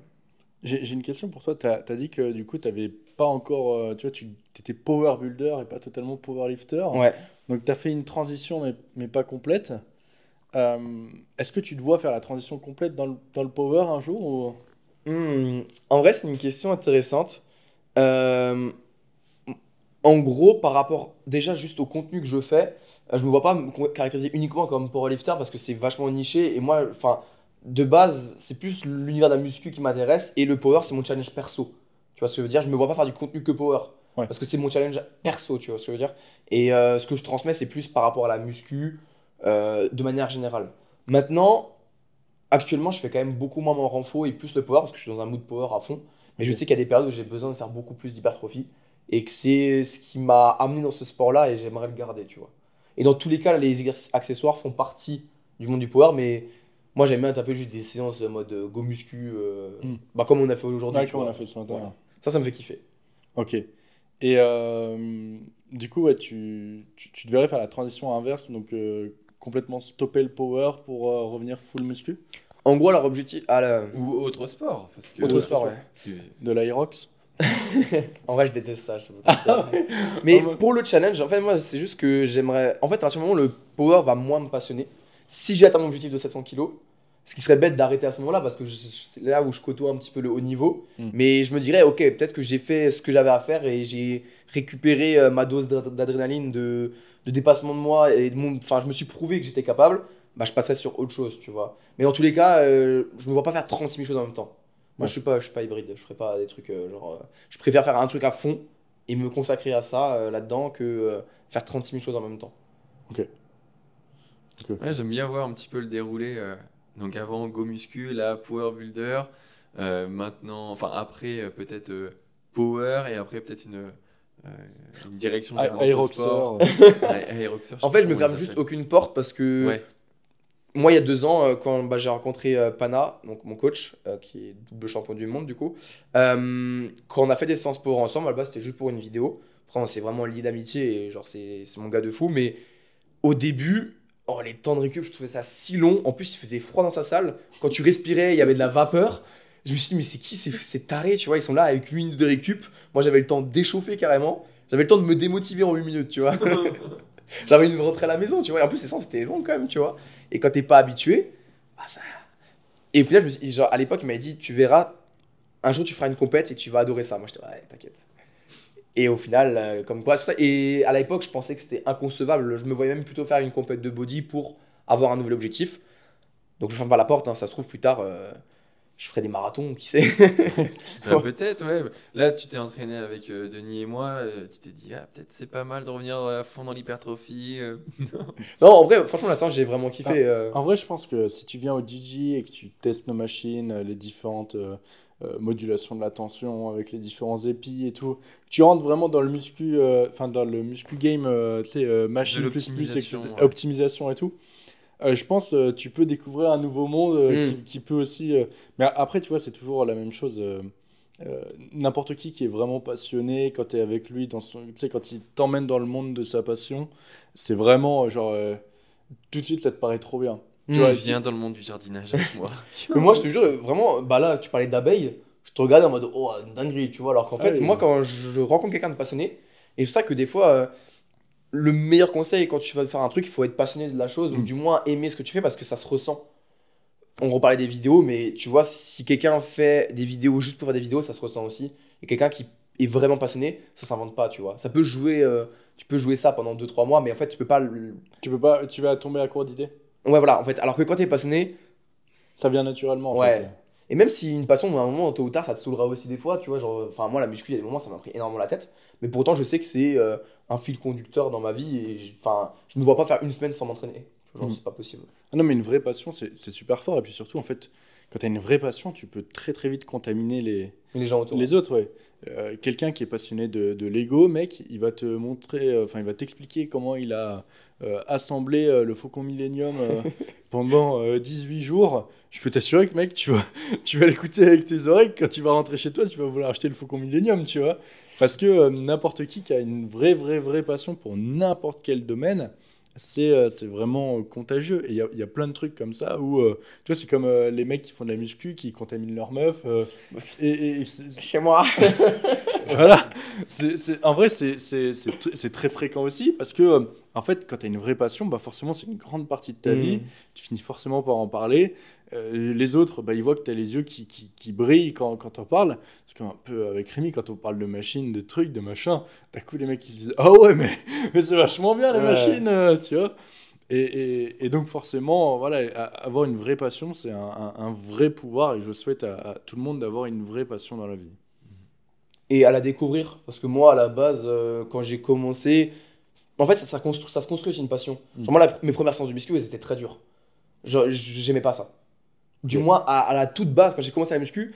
J'ai une question pour toi. Tu as dit que du coup, tu n'avais pas encore. Tu vois, tu étais power builder et pas totalement power lifter. Ouais. Donc, tu as fait une transition, mais pas complète. Est-ce que tu te vois faire la transition complète dans le power un jour ou... En vrai, c'est une question intéressante. En gros, par rapport déjà juste au contenu que je fais, je me vois pas me caractériser uniquement comme powerlifter parce que c'est vachement niché. Et moi, enfin, de base, c'est plus l'univers de la muscu qui m'intéresse et le power, c'est mon challenge perso. Tu vois ce que je veux dire? Je me vois pas faire du contenu que power. Ouais. Parce que c'est mon challenge perso, tu vois ce que je veux dire? Et ce que je transmets, c'est plus par rapport à la muscu de manière générale. Maintenant, actuellement, je fais quand même beaucoup moins mon renfo et plus le power parce que je suis dans un mood power à fond. Mais je sais qu'il y a des périodes où j'ai besoin de faire beaucoup plus d'hypertrophie et que c'est ce qui m'a amené dans ce sport-là et j'aimerais le garder, tu vois. Et dans tous les cas, les exercices accessoires font partie du monde du power, mais moi j'aime bien taper juste des séances de mode go muscu, bah, comme on a fait aujourd'hui. Ouais, tu comme on vois. a fait ce matin. Voilà. Ça me fait kiffer. Ok. Et du coup, ouais, tu devrais faire la transition inverse, donc complètement stopper le power pour revenir full muscu En gros, leur objectif. Ou autre sport. Parce que, Autre sport, ouais. de l'Aerox. En vrai, je déteste ça. Je peux pas te dire. Mais Ah ouais. pour le challenge, en fait, moi, c'est juste que j'aimerais. En fait, à partir du moment où le power va moins me passionner, si j'ai atteint mon objectif de 700 kg, ce qui serait bête d'arrêter à ce moment-là, parce que c'est là où je côtoie un petit peu le haut niveau. Mais je me dirais, ok, peut-être que j'ai fait ce que j'avais à faire et j'ai récupéré ma dose d'adrénaline, de dépassement de moi, et enfin, je me suis prouvé que j'étais capable, bah, je passerais sur autre chose, tu vois. Mais dans tous les cas, je me vois pas faire 36 000 choses en même temps. Moi, Ouais. je suis pas hybride, je ferai pas des trucs je préfère faire un truc à fond et me consacrer à ça là-dedans que faire 36 000 choses en même temps. Ouais, j'aime bien voir un petit peu le déroulé. Donc avant Go Muscu, là Power Builder, maintenant, enfin après peut-être Power et après peut-être une direction vers un autre sport. Aeroxer. Aeroxer, En fait, je sais me pas ferme comment il juste s'appelle. aucune porte parce que Ouais. moi, il y a 2 ans, quand bah, j'ai rencontré Pana, donc mon coach, qui est double champion du monde du coup, quand on a fait des séances power ensemble, à la base c'était juste pour une vidéo. Après, on s'est vraiment lié d'amitié et genre c'est mon gars de fou. Mais au début, oh, les temps de récup, je trouvais ça si long. En plus, il faisait froid dans sa salle. Quand tu respirais, il y avait de la vapeur. Je me suis dit, mais c'est qui ces tarés, tu vois? Ils sont là avec 8 minutes de récup. Moi, j'avais le temps d'échauffer carrément. J'avais le temps de me démotiver en 8 minutes, tu vois. J'avais envie de rentrer à la maison, tu vois. Et en plus, les séances c'était long quand même, tu vois. Et quand t'es pas habitué, bah ça. Et au final, genre, à l'époque, il m'avait dit, tu verras, un jour tu feras une compète et tu vas adorer ça. Moi, j'étais, ouais, t'inquiète. Et au final, comme quoi, c'est ça. Et à l'époque, je pensais que c'était inconcevable. Je me voyais même plutôt faire une compète de body pour avoir un nouvel objectif. Donc, je ferme pas la porte, hein. Ça se trouve plus tard, je ferai des marathons, qui sait. Peut-être, ouais. Là, tu t'es entraîné avec Denis et moi. Tu t'es dit, ah, peut-être c'est pas mal de revenir à fond dans l'hypertrophie. Non, en vrai, franchement, la séance, j'ai vraiment kiffé. En vrai, je pense que si tu viens au DJ et que tu testes nos machines, les différentes modulations de la tension avec les différents épis et tout, tu rentres vraiment dans le muscu, enfin dans le muscu game, tu sais, machine De plus, l'optimisation, etc., ouais. optimisation et tout. Je pense tu peux découvrir un nouveau monde qui peut aussi. Mais après, tu vois, c'est toujours la même chose. N'importe qui est vraiment passionné, quand tu es avec lui, tu sais, quand il t'emmène dans le monde de sa passion, c'est vraiment genre. Tout de suite, ça te paraît trop bien. Tu vois, Viens dans le monde du jardinage avec moi. Mais moi, je te jure, vraiment, bah là, tu parlais d'abeilles, je te regardais en mode, oh, une dinguerie, tu vois. Alors qu'en fait, oui. moi, quand je rencontre quelqu'un de passionné, et c'est ça que des fois, le meilleur conseil quand tu vas faire un truc, il faut être passionné de la chose, ou du moins aimer ce que tu fais parce que ça se ressent. On reparlait des vidéos, mais tu vois, si quelqu'un fait des vidéos juste pour faire des vidéos, ça se ressent aussi. Et quelqu'un qui est vraiment passionné, ça s'invente pas, tu vois. Ça peut jouer, tu peux jouer ça pendant 2-3 mois, mais en fait, tu peux pas. tu vas tomber à court d'idées. Ouais, voilà, en fait. Alors que quand t'es passionné, Ça vient naturellement, en ouais. fait. Et même si une passion, à un moment, tôt ou tard, ça te saoulera aussi des fois, tu vois. Genre, enfin, moi, la muscu, il y a des moments, ça m'a pris énormément la tête. Mais pourtant, je sais que c'est un fil conducteur dans ma vie. Et enfin, je me vois pas faire une semaine sans m'entraîner. Genre, c'est pas possible. Ah non, mais une vraie passion, c'est super fort. Et puis surtout, en fait, quand tu as une vraie passion, tu peux très très vite contaminer Et les gens autour. les autres. Ouais. Quelqu'un qui est passionné de Lego, mec, il va te montrer, enfin, il va t'expliquer comment il a assemblé le Faucon Millenium pendant 18 jours. Je peux t'assurer que, mec, tu vas l'écouter avec tes oreilles. Quand tu vas rentrer chez toi, tu vas vouloir acheter le Faucon Millenium, tu vois. Parce que n'importe qui a une vraie passion pour n'importe quel domaine, c'est vraiment contagieux. Et il y a plein de trucs comme ça où, tu vois, c'est comme les mecs qui font de la muscu, qui contaminent leur meuf. Et Chez moi. voilà. En vrai, c'est très fréquent aussi parce que, en fait, quand tu as une vraie passion, bah forcément, c'est une grande partie de ta vie. Tu finis forcément par en parler. Les autres, bah, ils voient que tu as les yeux qui brillent quand tu en parles. Parce qu'un peu avec Rémi, quand on parle de machines, de trucs, de machins, d'un coup, les mecs ils se disent ah ouais, mais c'est vachement bien les Ouais. machines, tu vois. Et donc forcément, voilà, avoir une vraie passion, c'est un vrai pouvoir et je souhaite à tout le monde d'avoir une vraie passion dans la vie. Et à la découvrir. Parce que moi, à la base, quand j'ai commencé, en fait, ça se construit, c'est une passion. Genre, moi, mes premières séances de muscu, elles étaient très dures. Genre, j'aimais pas ça. Du moins, à la toute base, quand j'ai commencé la muscu,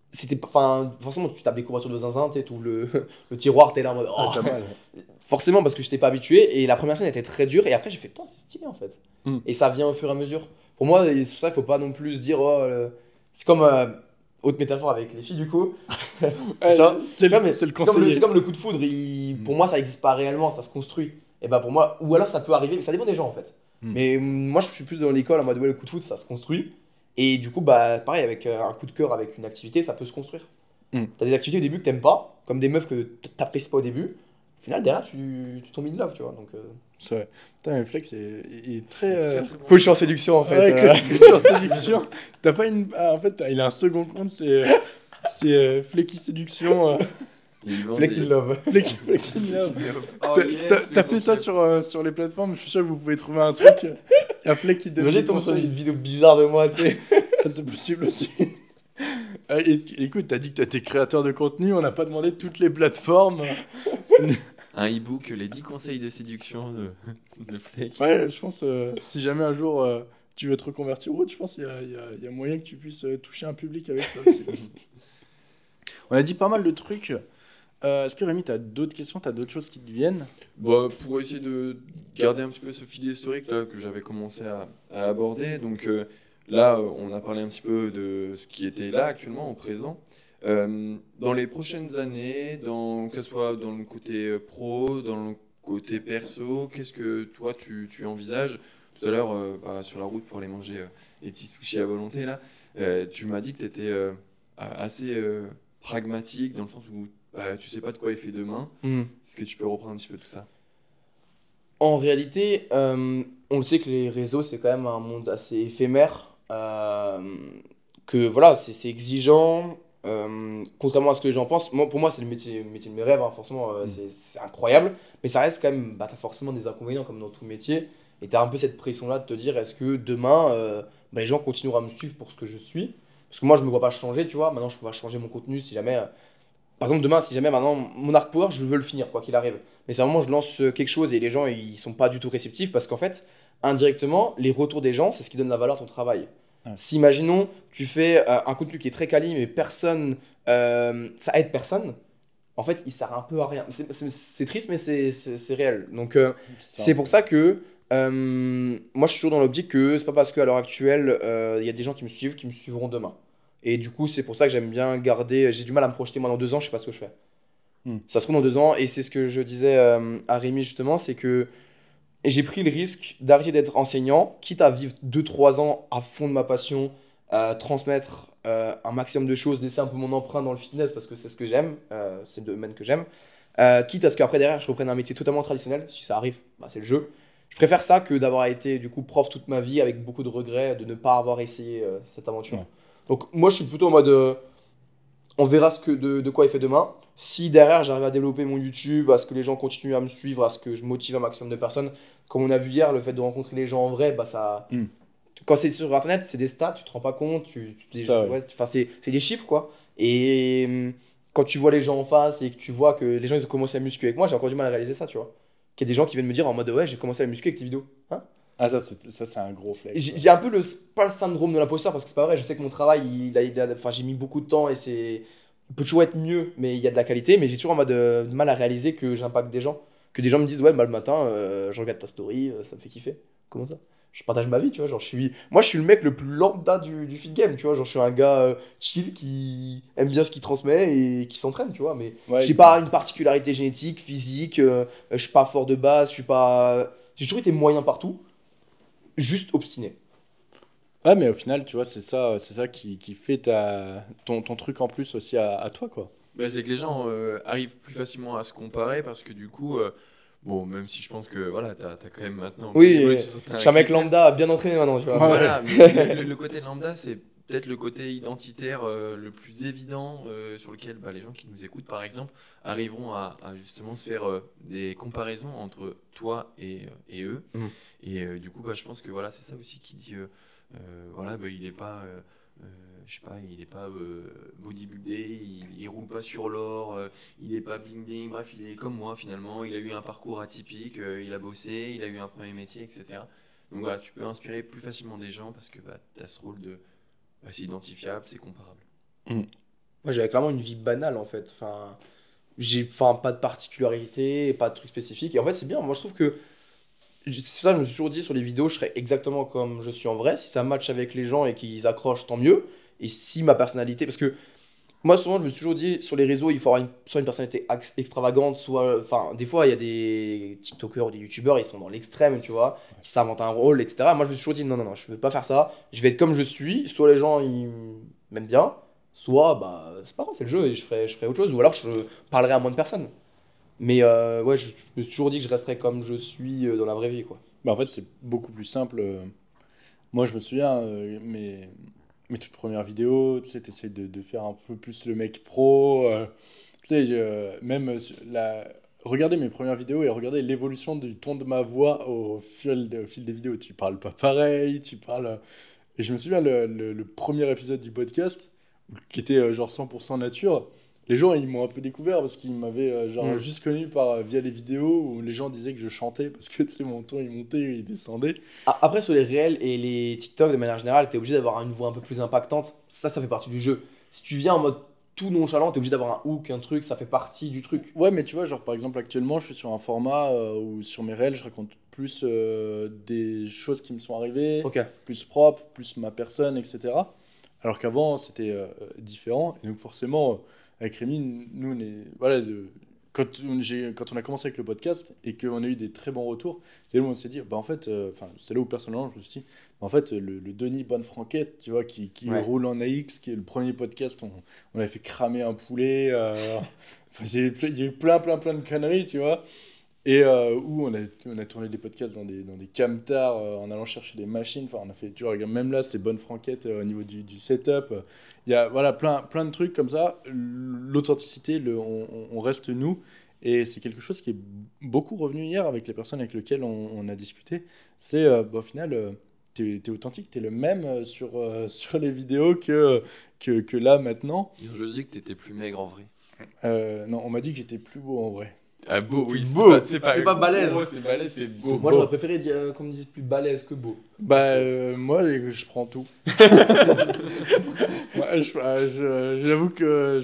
c'était enfin forcément tu tapes des courbatures de zinzin, tu ouvres le tiroir, t'es là en mode oh. T'as mal. Forcément parce que je n'étais pas habitué et la première scène était très dure et après j'ai fait putain c'est stylé en fait. Et ça vient au fur et à mesure. Pour moi c'est pour ça il faut pas non plus se dire oh c'est comme autre métaphore avec les filles du coup. C'est le conseiller. C'est comme le coup de foudre, pour moi ça n'existe pas réellement, ça se construit. Et bah pour moi ou alors ça peut arriver mais ça dépend des gens en fait. Mais moi je suis plus dans l'école en mode ouais le coup de foudre ça se construit. Et du coup, bah, pareil, avec un coup de cœur, avec une activité, ça peut se construire. T'as des activités au début que t'aimes pas, comme des meufs que t'apprécies pas au début. Au final, derrière, tu tombes in love, tu vois. Donc, c'est vrai. Putain, mais Flex, il est très... coach en séduction, en fait. Ouais, coach en séduction. T'as pas une... Ah, en fait, il a un second compte, c'est Flecky Séduction. Fleck in Love. Fleck in Love. Tapez ça sur les plateformes, je suis sûr que vous pouvez trouver un truc. Il y a Fleck qui donne des conseils. Imagine une vidéo bizarre de moi, tu sais. C'est possible aussi. Écoute, t'as dit que t'étais créateur de contenu, on n'a pas demandé toutes les plateformes. Un e-book, les 10 conseils de séduction de Fleck. Ouais, je pense, si jamais un jour tu veux te reconvertir ou autre, je pense qu'il y a moyen que tu puisses toucher un public avec ça aussi. On a dit pas mal de trucs. Est-ce que Rémi, tu as d'autres questions, tu as d'autres choses qui te viennent? Bah, pour essayer de garder un petit peu ce fil historique là, que j'avais commencé à aborder. Donc là, on a parlé un petit peu de ce qui était là actuellement, au présent. Dans les prochaines années, que ce soit dans le côté pro, dans le côté perso, qu'est-ce que toi tu envisages? Tout à l'heure, sur la route pour aller manger les petits sushis à volonté, là, tu m'as dit que tu étais assez pragmatique dans le sens où tu sais pas de quoi est fait demain. Est-ce que tu peux reprendre un petit peu tout ça? En réalité, on le sait que les réseaux, c'est quand même un monde assez éphémère. Que voilà, c'est exigeant. Contrairement à ce que les gens pensent, pour moi, c'est le métier de mes rêves. Hein, forcément, c'est incroyable. Mais ça reste quand même, t'as forcément des inconvénients comme dans tout métier. Et t'as un peu cette pression-là de te dire, est-ce que demain, les gens continueront à me suivre pour ce que je suis? Parce que moi, je me vois pas changer, tu vois. Maintenant, je peux pas changer mon contenu si jamais... Par exemple, demain, si jamais maintenant mon Arc Power, je veux le finir, quoi qu'il arrive. Mais c'est vraiment, je lance quelque chose et les gens, ils sont pas du tout réceptifs parce qu'en fait, indirectement, les retours des gens, c'est ce qui donne la valeur à ton travail. Ouais. Si, imaginons, tu fais un contenu qui est très quali, mais personne, ça aide personne, en fait, il sert un peu à rien. C'est triste, mais c'est réel. Donc, c'est pour ça que moi, je suis toujours dans l'optique que c'est pas parce qu'à l'heure actuelle, il y a des gens qui me suivent, qui me suivront demain. Et du coup, c'est pour ça que j'aime bien garder. J'ai du mal à me projeter. Moi, dans 2 ans, je sais pas ce que je fais. Ça se trouve dans 2 ans, et c'est ce que je disais à Rémi justement, c'est que j'ai pris le risque d'arrêter d'être enseignant, quitte à vivre 2-3 ans à fond de ma passion, transmettre un maximum de choses, laisser un peu mon empreinte dans le fitness parce que c'est ce que j'aime, c'est le domaine que j'aime. Quitte à ce qu'après derrière, je reprenne un métier totalement traditionnel, si ça arrive, c'est le jeu. Je préfère ça que d'avoir été du coup prof toute ma vie avec beaucoup de regrets de ne pas avoir essayé cette aventure. Ouais. Donc moi je suis plutôt en mode on verra de quoi il fait demain. Si derrière j'arrive à développer mon YouTube, à ce que les gens continuent à me suivre, à ce que je motive un maximum de personnes, comme on a vu hier, le fait de rencontrer les gens en vrai, ça... Quand c'est sur internet, c'est des stats, tu te rends pas compte, c'est des chiffres quoi. Et quand tu vois les gens en face et que tu vois que les gens ils ont commencé à muscu avec moi, j'ai encore du mal à réaliser ça, tu vois. Qu'il y a des gens qui viennent me dire en mode ouais, j'ai commencé à muscu avec tes vidéos. Hein? Ah, ça c'est un gros flex. J'ai un peu pas le syndrome de l'imposteur parce que c'est pas vrai. Je sais que mon travail, j'ai mis beaucoup de temps et il peut toujours être mieux, mais il y a de la qualité. Mais j'ai toujours en mode mal à réaliser que j'impacte des gens. Que des gens me disent ouais, le matin, je regarde ta story, ça me fait kiffer. Comment ça? Je partage ma vie, tu vois. Genre, moi, je suis le mec le plus lambda du fit game, tu vois. Genre, je suis un gars chill qui aime bien ce qu'il transmet et qui s'entraîne, tu vois. Mais j'ai pas une particularité génétique, physique. Je suis pas fort de base. J'ai toujours été moyen partout. Juste obstiné. Ouais, mais au final, tu vois, c'est ça qui fait ton truc en plus aussi à toi, quoi. Bah, c'est que les gens arrivent plus facilement à se comparer parce que du coup, bon, même si je pense que voilà, t'as quand même maintenant. Oui, je suis un mec lambda bien entraîné maintenant, tu vois. Voilà, mais le côté lambda, c'est peut-être le côté identitaire le plus évident sur lequel les gens qui nous écoutent, par exemple, arriveront à justement se faire des comparaisons entre toi et eux. Et du coup, je pense que voilà, c'est ça aussi qui dit il n'est pas, je sais pas, il n'est pas bodybuildé, il roule pas sur l'or, il n'est pas bling bling, bref, il est comme moi finalement, il a eu un parcours atypique, il a bossé, il a eu un premier métier, etc. Donc voilà, tu peux inspirer plus facilement des gens parce que tu as ce rôle de c'est identifiable, c'est comparable. Moi, j'avais clairement une vie banale en fait. J'ai pas de particularité, pas de truc spécifique. Et en fait, c'est bien. Moi, je trouve que c'est ça, je me suis toujours dit sur les vidéos, je serais exactement comme je suis en vrai. Si ça match avec les gens et qu'ils accrochent, tant mieux. Et si ma personnalité. Parce que moi, souvent, je me suis toujours dit sur les réseaux, il faut avoir soit une personnalité extravagante, soit. Enfin, des fois, il y a des TikTokers ou des YouTubeurs, ils sont dans l'extrême, tu vois. Ils s'inventent un rôle, etc. Moi, je me suis toujours dit non, je veux pas faire ça. Je vais être comme je suis. Soit les gens, ils m'aiment bien. Soit, c'est pas grave, c'est le jeu et je ferai autre chose. Ou alors, je parlerai à moins de personnes. Mais ouais, je me suis toujours dit que je resterais comme je suis dans la vraie vie, quoi. En fait, c'est beaucoup plus simple. Moi, je me souviens, mes toutes premières vidéos, tu sais, t'essayes de faire un peu plus le mec pro. Tu sais, regardez mes premières vidéos et regardez l'évolution du ton de ma voix au fil des vidéos. Tu parles pas pareil, tu parles... Et je me souviens, le premier épisode du podcast, qui était genre 100% nature, les gens, ils m'ont un peu découvert parce qu'ils m'avaient juste connu via les vidéos où les gens disaient que je chantais parce que tu sais, mon ton il montait, il descendait. Après, sur les réels et les TikTok, de manière générale, t'es obligé d'avoir une voix un peu plus impactante. Ça fait partie du jeu. Si tu viens en mode tout nonchalant, t'es obligé d'avoir un hook, un truc, ça fait partie du truc. Ouais, mais tu vois, genre par exemple, actuellement, je suis sur un format où sur mes réels, je raconte plus des choses qui me sont arrivées, plus propre, plus ma personne, etc. Alors qu'avant, c'était différent. Et donc forcément... Avec Rémi, nous, quand on a commencé avec le podcast et qu'on a eu des très bons retours, c'est là où on s'est dit, en fait, c'est là où personnellement, je me suis dit, en fait, le Denis Bonnefranquette, tu vois, qui roule en AX, qui est le premier podcast, on avait fait cramer un poulet, il y a eu plein de conneries, tu vois. Et où on a tourné des podcasts dans des camtars en allant chercher des machines. Enfin, on a fait, tu vois, même là, c'est bonne franquette au niveau du setup. Il y a plein de trucs comme ça. L'authenticité, on reste nous. Et c'est quelque chose qui est beaucoup revenu hier avec les personnes avec lesquelles on a discuté. C'est, au final, t'es authentique, t'es le même sur les vidéos que là, maintenant. Je dis que t'étais plus maigre en vrai. Non, on m'a dit que j'étais plus beau en vrai. Ah, beau, oui, c'est pas balèze. C'est balèze, c'est beau. Moi, j'aurais préféré qu'on me dise plus balèze que beau. Moi, je prends tout. Moi, j'avoue que...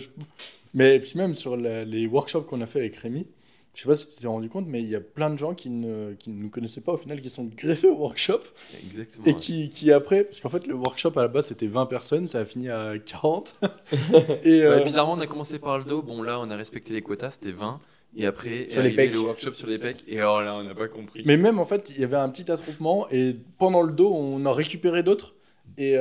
Mais puis même sur les workshops qu'on a fait avec Rémi, je sais pas si tu t'es rendu compte, mais il y a plein de gens qui ne nous connaissaient pas au final, qui sont greffés au workshop. Exactement. Et qui après, parce qu'en fait le workshop à la base c'était 20 personnes, ça a fini à 40. Et, bizarrement, on a commencé par le dos. Bon, là, on a respecté les quotas, c'était 20. Et après, sur les pecs. Le workshop sur les pecs. Et alors là, on n'a pas compris. Mais même en fait, il y avait un petit attroupement et pendant le dos, on en récupérait d'autres. Et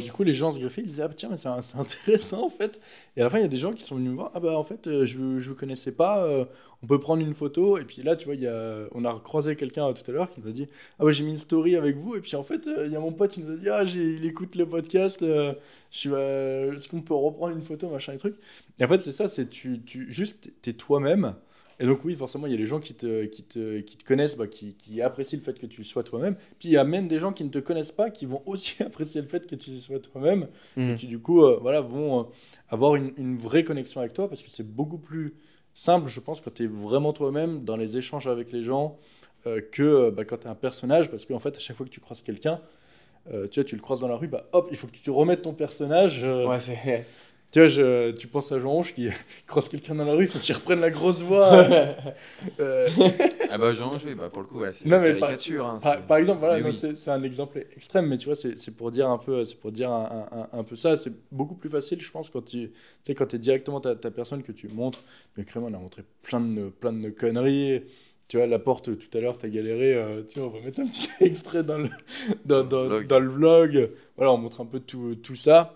du coup, les gens se greffaient, ils disaient ah, tiens, mais c'est intéressant en fait. Et à la fin, il y a des gens qui sont venus me voir en fait, je vous connaissais pas, on peut prendre une photo. Et puis là, tu vois, on a croisé quelqu'un tout à l'heure qui nous a dit j'ai mis une story avec vous. Et puis en fait, il y a mon pote qui nous a dit il écoute le podcast, est-ce qu'on peut reprendre une photo, machin et truc. Et en fait, c'est ça, c'est juste, t'es toi-même. Et donc oui, forcément, il y a les gens qui te connaissent, qui apprécient le fait que tu sois toi-même. Puis il y a même des gens qui ne te connaissent pas, qui vont aussi apprécier le fait que tu sois toi-même. Et qui du coup vont avoir une vraie connexion avec toi, parce que c'est beaucoup plus simple, je pense, quand tu es vraiment toi-même dans les échanges avec les gens, que quand tu es un personnage, parce qu'en fait, à chaque fois que tu croises quelqu'un, tu le croises dans la rue, hop, il faut que tu te remettes ton personnage. Ouais, c'est... Tu vois, tu penses à Jean Rouge qui croise quelqu'un dans la rue, il faut qu'il reprenne la grosse voix. Jean Rouge, pour le coup, c'est une caricature. Par exemple, voilà, c'est un exemple extrême, mais tu vois, c'est pour dire un peu ça. C'est beaucoup plus facile, je pense, quand tu es directement ta personne, que tu montres. Mais Crément, on a montré plein de conneries. Tu vois, la porte, tout à l'heure, t'as galéré. Tu vois, on va mettre un petit extrait dans le vlog. Voilà, on montre un peu tout ça.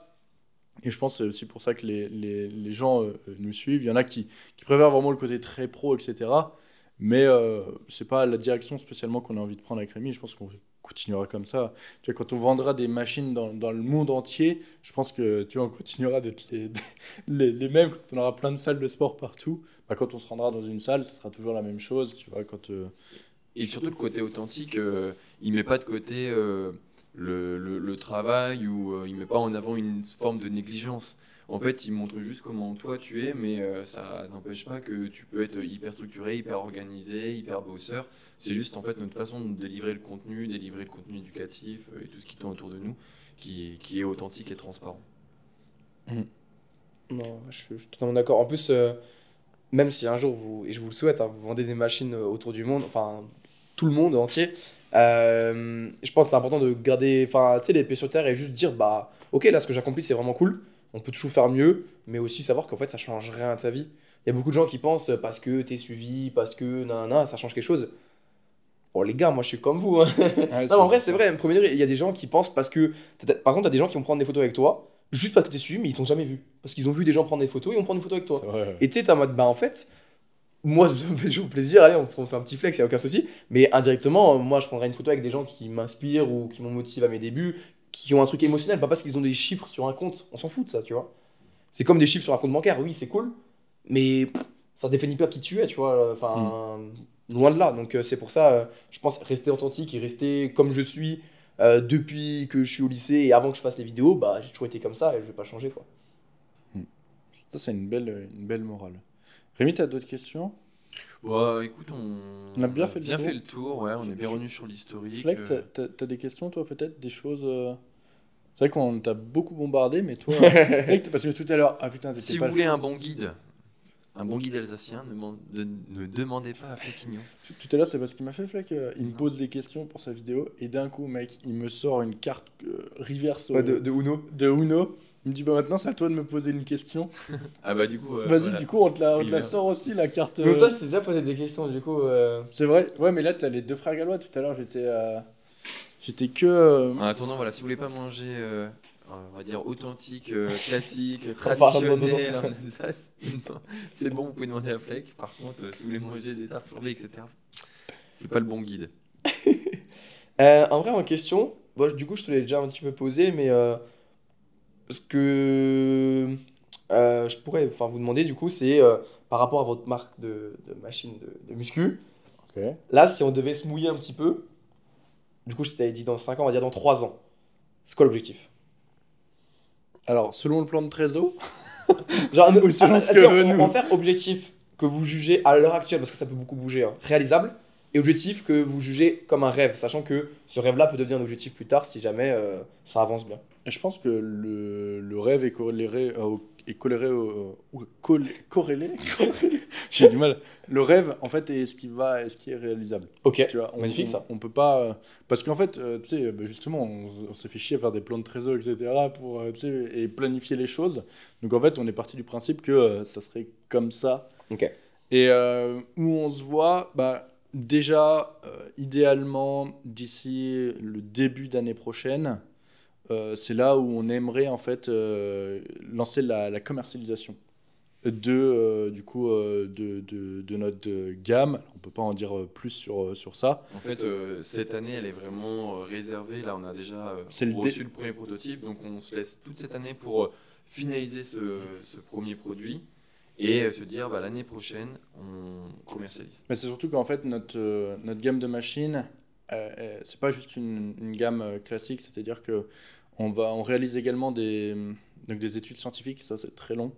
Et je pense que c'est aussi pour ça que les gens nous suivent. Il y en a qui préfèrent vraiment le côté très pro, etc. Mais c'est pas la direction spécialement qu'on a envie de prendre avec Rémi. Je pense qu'on veut continuera comme ça. Tu vois, quand on vendra des machines dans le monde entier, je pense que tu vois, on continuera d'être les mêmes quand on aura plein de salles de sport partout. Bah, quand on se rendra dans une salle, ce sera toujours la même chose. Tu vois, Et surtout le côté authentique, il met pas de côté le travail ou il met pas en avant une forme de négligence. En fait, il montre juste comment toi tu es, mais ça n'empêche pas que tu peux être hyper structuré, hyper organisé, hyper bosseur. C'est juste en fait notre façon de délivrer le contenu éducatif et tout ce qui tourne autour de nous qui est authentique et transparent. Non, je suis totalement d'accord. En plus, même si un jour, et je vous le souhaite, hein, vous vendez des machines autour du monde, enfin tout le monde entier, je pense que c'est important de garder tu sais, les pieds sur terre et juste dire, bah ok, là ce que j'accomplis c'est vraiment cool, on peut toujours faire mieux, mais aussi savoir qu'en fait ça change rien à ta vie. Il y a beaucoup de gens qui pensent parce que t'es suivi, parce que nan, ça change quelque chose. Bon les gars, moi je suis comme vous, hein. Ouais, Non, mais en vrai, c'est vrai. Premier degré, il y a des gens qui pensent parce que. Par exemple, t'as des gens qui vont prendre des photos avec toi, juste parce que t'es suivi, mais ils t'ont jamais vu. Parce qu'ils ont vu des gens prendre des photos, ils vont prendre une photo avec toi. c'est vrai, ouais. Et t'es en mode, bah en fait, moi, ça me fait toujours plaisir, allez, on fait un petit flex, y a aucun souci. Mais indirectement, moi, je prendrais une photo avec des gens qui m'inspirent ou qui m'ont motivé à mes débuts, qui ont un truc émotionnel, pas parce qu'ils ont des chiffres sur un compte. On s'en fout de ça, tu vois. C'est comme des chiffres sur un compte bancaire, oui, c'est cool, mais ça définit pas qui tu es, tu vois. Enfin, loin de là. Donc, c'est pour ça, je pense, rester authentique et rester comme je suis depuis que je suis au lycée et avant que je fasse les vidéos, bah, j'ai toujours été comme ça et je vais pas changer, quoi. Ça, c'est une belle morale. Rémi, t'as d'autres questions? Bah écoute, On a bien fait le tour. fait le tour, ouais, on est bien revenu sur l'historique. Fleck, t'as des questions, toi, peut-être? Des choses... C'est vrai qu'on t'a beaucoup bombardé, mais toi... Fleck, parce que tout à l'heure... Ah putain, t'étais Si pas... vous voulez un bon guide alsacien, ne demandez pas à Flecquignon. Tout à l'heure, c'est parce qu'il m'a fait, Fleck. Il me pose des questions pour sa vidéo, et d'un coup, mec, il me sort une carte reverse Ouais, de Uno. de Uno. Il me dit, bah maintenant, c'est à toi de me poser une question. Ah bah du coup, Vas-y, voilà. du coup, on te la Oui, sort aussi, la carte... Mais toi, c'est déjà posé des questions, du coup. C'est vrai? Ouais, mais là, t'as les deux frères gallois. Tout à l'heure, j'étais que... En attendant, voilà, si vous voulez pas manger, on va dire authentique, classique, Enfin, traditionnel en Alsace, non, c'est bon, vous pouvez demander à Fleck. Par contre, si vous voulez manger des tartes flambées, etc., c'est pas le bon guide. En vrai, en question, bon, du coup, je te l'ai déjà un petit peu posé, mais ce que je pourrais vous demander, du coup, c'est par rapport à votre marque de machine de muscu. Ok. Là, si on devait se mouiller un petit peu, du coup, je t'avais dit dans 5 ans, on va dire dans 3 ans. C'est quoi l'objectif? Alors, selon le plan de Trésor, Genre, Ou selon ce que si, veut nous. on va faire objectif que vous jugez à l'heure actuelle, parce que ça peut beaucoup bouger, hein, réalisable, et objectif que vous jugez comme un rêve, sachant que ce rêve-là peut devenir un objectif plus tard si jamais ça avance bien. je pense que le rêve est corrélé corrélé. J'ai du mal. Le rêve, en fait, est ce qui est réalisable. Ok, Tu vois, magnifique ça. On peut pas. Parce qu'en fait, tu sais, justement, on s'est fait chier à faire des plans de trésor, etc., pour, tu sais, et planifier les choses. Donc, en fait, on est parti du principe que ça serait comme ça. Ok. Et où on se voit, bah, déjà, idéalement, d'ici le début d'année prochaine, c'est là où on aimerait, en fait, lancer la commercialisation de notre gamme. On peut pas en dire plus sur ça. En fait, cette année, elle est vraiment réservée. Là, on a déjà C'est le reçu le premier prototype, donc on se laisse toute cette année pour finaliser ce premier produit et se dire bah, l'année prochaine, on commercialise. Mais c'est surtout qu'en fait, notre gamme de machines, c'est pas juste une gamme classique, c'est-à-dire que on réalise également des études scientifiques, ça c'est très long.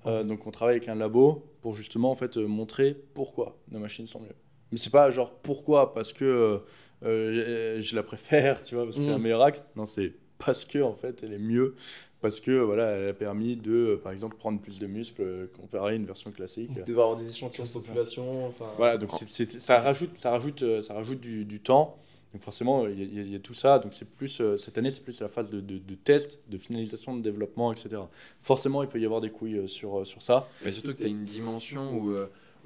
Donc on travaille avec un labo pour justement en fait montrer pourquoi nos machines sont mieux. Mais c'est pas genre pourquoi parce que je la préfère, tu vois, parce qu'elle a un meilleur axe. Non, c'est parce que en fait elle est mieux, parce que voilà, elle a permis de par exemple prendre plus de muscles comparé à une version classique. De avoir des échantillons de C'est ça. population. Enfin, Voilà, donc ça rajoute du temps. Donc forcément, il y a tout ça. Donc c'est plus cette année, c'est plus la phase de test, de finalisation, de développement, etc. Forcément, il peut y avoir des couilles sur ça. Mais surtout que tu as une dimension où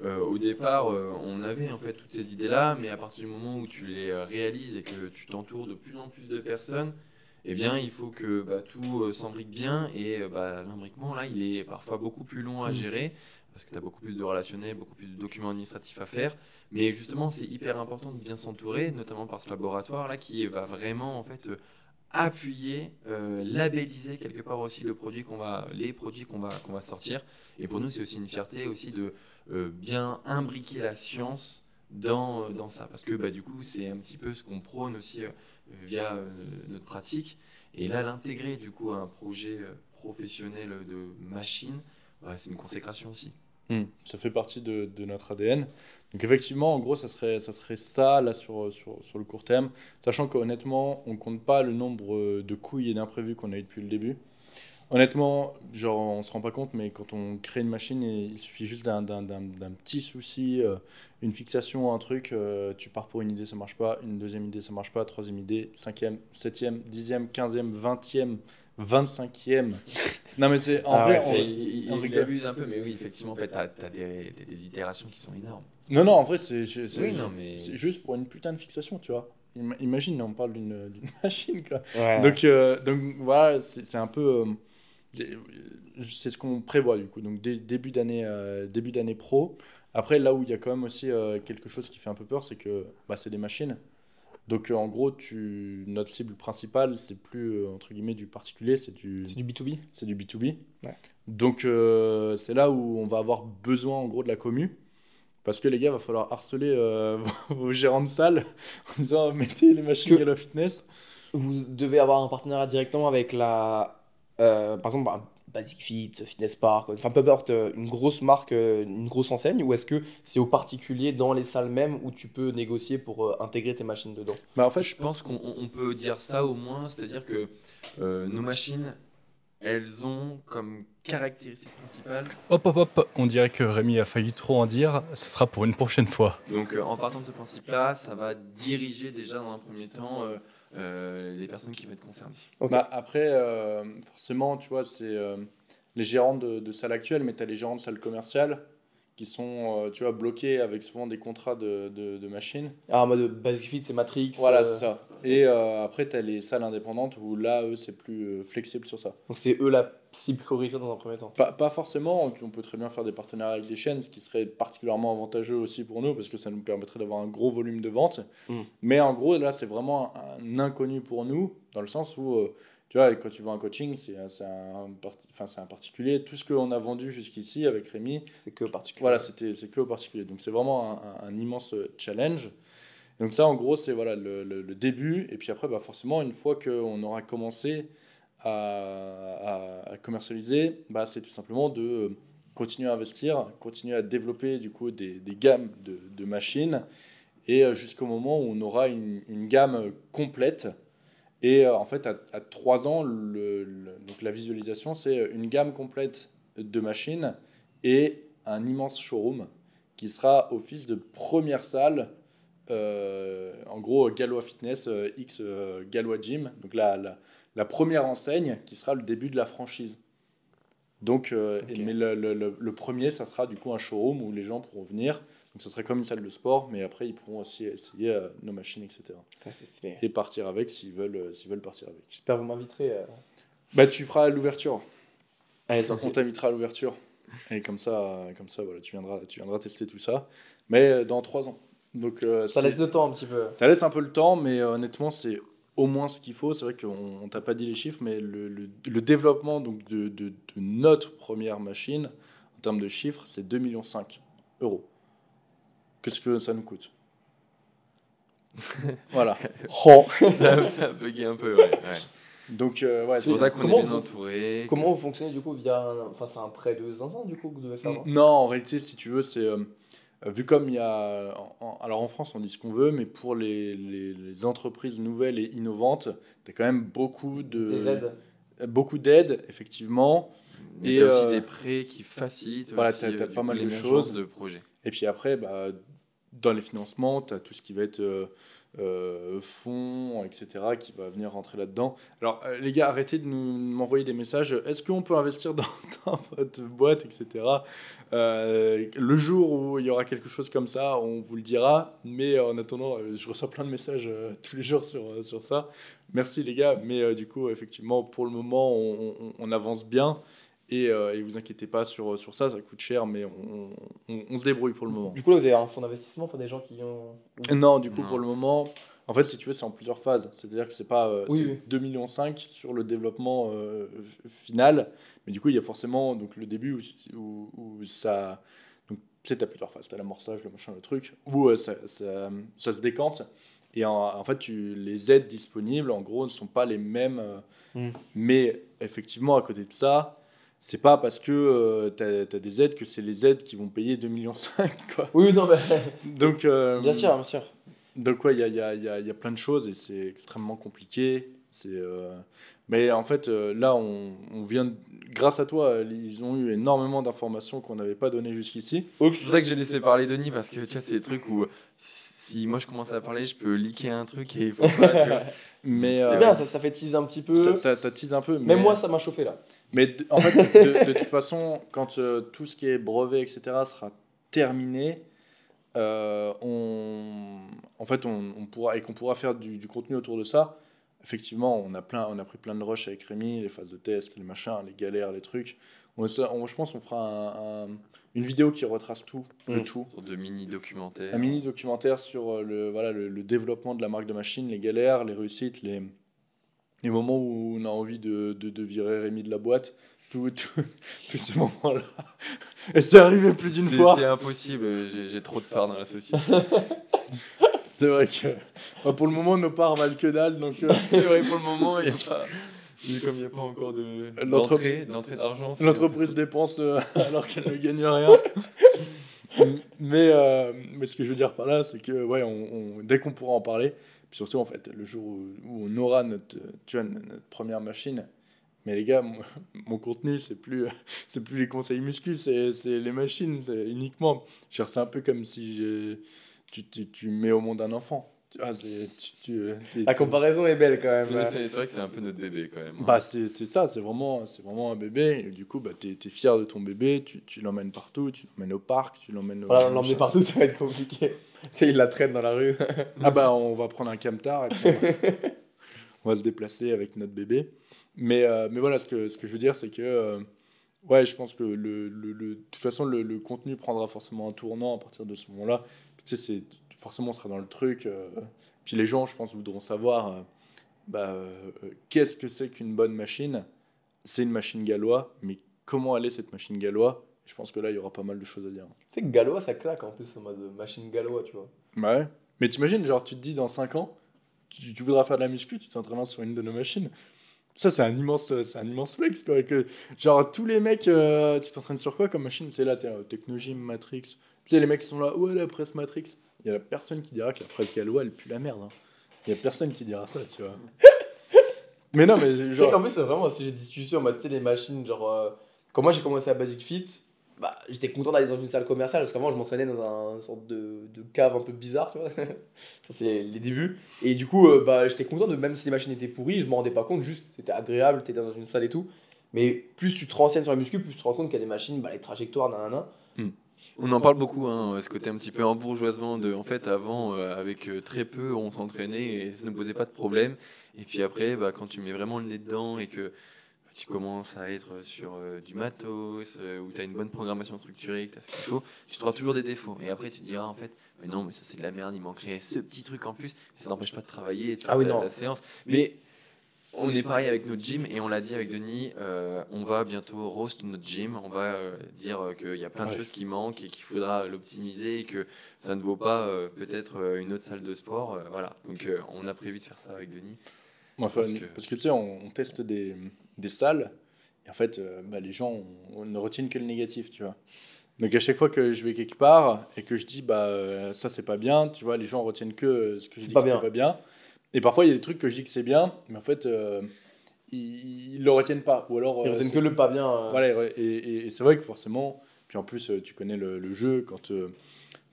au départ, on avait en fait toutes ces idées-là, mais à partir du moment où tu les réalises et que tu t'entoures de plus en plus de personnes, eh bien, il faut que tout s'embrique bien et l'imbriquement, là, il est parfois beaucoup plus long à gérer parce que tu as beaucoup plus de relationnel, beaucoup plus de documents administratifs à faire. Mais justement, c'est hyper important de bien s'entourer, notamment par ce laboratoire-là qui va vraiment, en fait, appuyer, labelliser quelque part aussi les produits qu'on va sortir. Et pour nous, c'est aussi une fierté aussi de bien imbriquer la science dans ça. Parce que du coup, c'est un petit peu ce qu'on prône aussi via notre pratique. Et là, l'intégrer du coup à un projet professionnel de machine, c'est une consécration aussi. Ça fait partie de notre ADN. Donc effectivement, en gros, ça serait ça là sur le court terme, sachant qu'honnêtement, on compte pas le nombre de couilles et d'imprévus qu'on a eu depuis le début. Honnêtement, genre, on se rend pas compte, mais quand on crée une machine, il suffit juste d'un petit souci, une fixation, un truc, tu pars pour une idée, ça marche pas, une deuxième idée, ça marche pas, troisième idée, cinquième, septième, dixième, quinzième, vingtième, 25e. Non mais c'est en vrai, il abuse un peu, mais oui, effectivement, en fait, t'as des itérations qui sont énormes. Non, en vrai, c'est mais... juste pour une putain de fixation, tu vois. Imagine, on parle d'une machine, quoi. Ouais. Donc voilà, c'est un peu... c'est ce qu'on prévoit, du coup. Donc début d'année pro. Après, là où il y a quand même aussi quelque chose qui fait un peu peur, c'est que c'est des machines. Donc en gros, notre cible principale, c'est plus entre guillemets du particulier, c'est du B2B. C'est du B2B. Ouais. Donc c'est là où on va avoir besoin en gros de la commu. Parce que les gars, il va falloir harceler vos gérants de salle en disant mettez les machines Galois Fitness. Vous devez avoir un partenariat directement avec par exemple, Basic Fit, Fitness Park, enfin peu importe, une grosse marque, une grosse enseigne, ou est-ce que c'est aux particuliers dans les salles même où tu peux négocier pour intégrer tes machines dedans? En fait, je pense qu'on peut dire ça au moins, c'est-à-dire que nos machines, elles ont comme caractéristique principale... Hop, on dirait que Rémi a failli trop en dire, ce sera pour une prochaine fois. Donc en partant de ce principe-là, ça va diriger déjà dans un premier temps les personnes qui vont être concernées. Okay. Après, forcément, tu vois, c'est les gérants de salles actuelles, mais tu as les gérants de salles commerciales qui sont tu vois, bloqués avec souvent des contrats de machines. Ah, en mode Basic Fit, c'est Matrix. Voilà, c'est ça. Et après, tu as les salles indépendantes où là, eux, c'est plus flexible sur ça. Donc c'est eux la cible prioritaire dans un premier temps. Pas forcément, on peut très bien faire des partenariats avec des chaînes, ce qui serait particulièrement avantageux aussi pour nous, parce que ça nous permettrait d'avoir un gros volume de vente. Mais en gros, là, c'est vraiment un inconnu pour nous, dans le sens où, tu vois, quand tu vois un coaching, c'est un particulier. Tout ce qu'on a vendu jusqu'ici avec Rémi, c'est que au particulier. Voilà, c'est que au particulier. Donc c'est vraiment un immense challenge. Donc ça, en gros, c'est voilà, le début. Et puis après, forcément, une fois qu'on aura commencé à commercialiser, c'est tout simplement de continuer à investir, continuer à développer du coup des gammes de machines, et jusqu'au moment où on aura une gamme complète. Et en fait, à 3 ans, donc la visualisation, c'est une gamme complète de machines et un immense showroom qui sera office de première salle, en gros Galois Fitness X Galois Gym, donc la première enseigne qui sera le début de la franchise. Donc, mais le premier, ça sera du coup un showroom où les gens pourront venir. Donc ça serait comme une salle de sport, mais après ils pourront aussi essayer nos machines, etc. C'est stylé. Et partir avec s'ils veulent partir avec. J'espère que vous m'inviterez. Tu feras l'ouverture. Allez, on t'invitera à l'ouverture. Et comme ça voilà, tu viendras tester tout ça. Mais dans 3 ans. Donc, ça laisse le temps un petit peu. Ça laisse un peu le temps, mais honnêtement, c'est au moins ce qu'il faut. C'est vrai qu'on t'a pas dit les chiffres, mais le développement donc, de notre première machine, en termes de chiffres, c'est 2,5 millions d'euros. Qu'est-ce que ça nous coûte? Voilà. Ça me fait bugger un peu, ouais. Donc, c'est pour ça qu'on est bien entouré. Comment vous fonctionnez du coup via c'est un prêt de zinzin du coup que vous devez faire? Non, en réalité, si tu veux, c'est vu comme il y a... alors en France, on dit ce qu'on veut, mais pour les entreprises nouvelles et innovantes, tu as quand même beaucoup des aides. Beaucoup d'aides, effectivement. Mais tu as aussi des prêts qui facilitent voilà, aussi t'as pas mal de choses de projets. Et puis après, dans les financements, tu as tout ce qui va être fonds, etc., qui va venir rentrer là-dedans. Alors, les gars, arrêtez de m'envoyer des messages. Est-ce qu'on peut investir dans votre boîte, etc. Le jour où il y aura quelque chose comme ça, on vous le dira. Mais en attendant, je reçois plein de messages tous les jours sur ça. Merci, les gars. Mais du coup, effectivement, pour le moment, on avance bien. Et vous inquiétez pas sur ça coûte cher, mais on se débrouille pour le moment. Du coup, là, vous avez un fonds d'investissement, enfin, des gens qui ont. Non, du coup, Non. pour le moment, en fait, si tu veux, c'est en plusieurs phases. C'est-à-dire que c'est pas Oui, c'est oui. 2,5 millions sur le développement final, mais du coup, il y a forcément donc, le début où ça. Donc, tu sais, tu as plusieurs phases. Tu as l'amorçage, le machin, le truc, où ça se décante. Et en fait, les aides disponibles, en gros, ne sont pas les mêmes. Mais effectivement, à côté de ça, c'est pas parce que tu as des aides que c'est les aides qui vont payer 2,5 millions, quoi. Oui, non, mais. Donc, Bien sûr, bien sûr. donc ouais, il y a plein de choses et c'est extrêmement compliqué. Mais en fait, là, on vient, grâce à toi, ils ont eu énormément d'informations qu'on n'avait pas données jusqu'ici. C'est pour ça que j'ai laissé parler Denis, parce que tu vois, c'est des trucs où si moi je commence à parler, je peux leaker un truc et il faut pas, tu vois. Mais C'est bien, ça fait teaser un petit peu. ça tease un peu. Même moi, ça m'a chauffé là. Mais en fait, de toute façon, quand tout ce qui est brevet, etc., sera terminé, en fait, on pourra, et qu'on pourra faire du contenu autour de ça. Effectivement, on a pris plein de rushs avec Rémi, les phases de test, les machins, les galères, les trucs. Je pense qu'on fera une vidéo qui retrace tout, le tout. Une sorte de mini-documentaire. Un mini documentaire sur le développement de la marque de machine, les galères, les réussites, les moments où on a envie de virer Rémi de la boîte, tous ces moments-là. Et c'est arrivé plus d'une fois. C'est impossible, j'ai trop de parts dans la société. C'est vrai que pour le moment, nos parts valent que dalle. Donc, C'est vrai, pour le moment, il n'y a pas. Comme il n'y a pas encore d'entrée d'argent. l'entreprise dépense alors qu'elle ne gagne rien. Mais ce que je veux dire par là, c'est que ouais, dès qu'on pourra en parler, puis surtout en fait, le jour où on aura notre première machine, mais les gars, mon contenu, c'est plus les conseils muscu, c'est les machines, c'est uniquement. C'est un peu comme si tu mets au monde un enfant. Ah, La comparaison est belle quand même. C'est vrai que c'est un peu notre bébé quand même. Bah c'est ça, c'est vraiment un bébé. Et du coup, bah, t'es fier de ton bébé, tu l'emmènes partout, tu l'emmènes au parc, tu l'emmènes au... Voilà, l'emmener partout, ça va être compliqué. Tu sais, il la traîne dans la rue. Ah bah on va prendre un camtar et puis on va se déplacer avec notre bébé. Mais voilà, ce que je veux dire, c'est que ouais, je pense que de toute façon, le contenu prendra forcément un tournant à partir de ce moment-là. Tu sais, forcément, on sera dans le truc. Puis les gens, je pense, voudront savoir qu'est-ce que c'est qu'une bonne machine. C'est une machine Galois, mais comment elle est cette machine Galois? Je pense que là, il y aura pas mal de choses à dire. Tu sais que Galois, ça claque en plus en mode machine Galois, tu vois. Ouais. Mais t'imagines, genre, tu te dis dans 5 ans, tu voudras faire de la muscu, tu t'entraînes sur une de nos machines. Ça, c'est un immense flex, quoi. Que, genre, tous les mecs, tu t'entraînes sur quoi comme machine? C'est là, t'es Technogym, Matrix. Tu sais, les mecs qui sont là, ouais, la presse Matrix. Il y a personne qui dira que la presse Galois, elle pue la merde. Hein. Il y a personne qui dira ça, tu vois. Mais non, mais Tu sais genre. qu'en plus, c'est vraiment un sujet de discussion en mode, tu sais, les machines, genre. Quand moi j'ai commencé à Basic Fit, bah, j'étais content d'aller dans une salle commerciale parce qu'avant je m'entraînais dans une sorte de cave un peu bizarre, tu vois. Ça, c'est les débuts. Et du coup, bah, j'étais content de, même si les machines étaient pourries, je m'en rendais pas compte, juste c'était agréable, t'étais dans une salle et tout. Mais plus tu te renseignes sur la muscu, plus tu te rends compte qu'il y a des machines, bah, les trajectoires, nanana. On en parle beaucoup, hein, ce côté un petit peu embourgeoisement de, en fait, avant, avec très peu, on s'entraînait et ça ne posait pas de problème. Et puis après, bah, quand tu mets vraiment le nez dedans et que tu commences à être sur du matos, où tu as une bonne programmation structurée, que tu as ce qu'il faut, tu trouveras toujours des défauts. Et après, tu te diras, en fait, mais non, mais ça c'est de la merde, il manquerait ce petit truc en plus. Ça n'empêche pas de travailler et de faire ta séance. Mais on est pareil avec notre gym, et on l'a dit avec Denis, on va bientôt roast notre gym, on va dire qu'il y a plein de choses qui manquent et qu'il faudra l'optimiser et que ça ne vaut pas peut-être une autre salle de sport. Voilà, donc on a prévu de faire ça avec Denis. Enfin, parce que tu sais, on teste des salles, et en fait, les gens on ne retiennent que le négatif, tu vois. Donc à chaque fois que je vais quelque part et que je dis, ça c'est pas bien, tu vois, les gens retiennent que ce que je dis que c'était pas bien. Et parfois, il y a des trucs que je dis que c'est bien, mais en fait, ils le retiennent pas. Ou alors, Ils retiennent que le pas bien. Voilà, et c'est vrai que forcément, puis en plus, tu connais le jeu, quand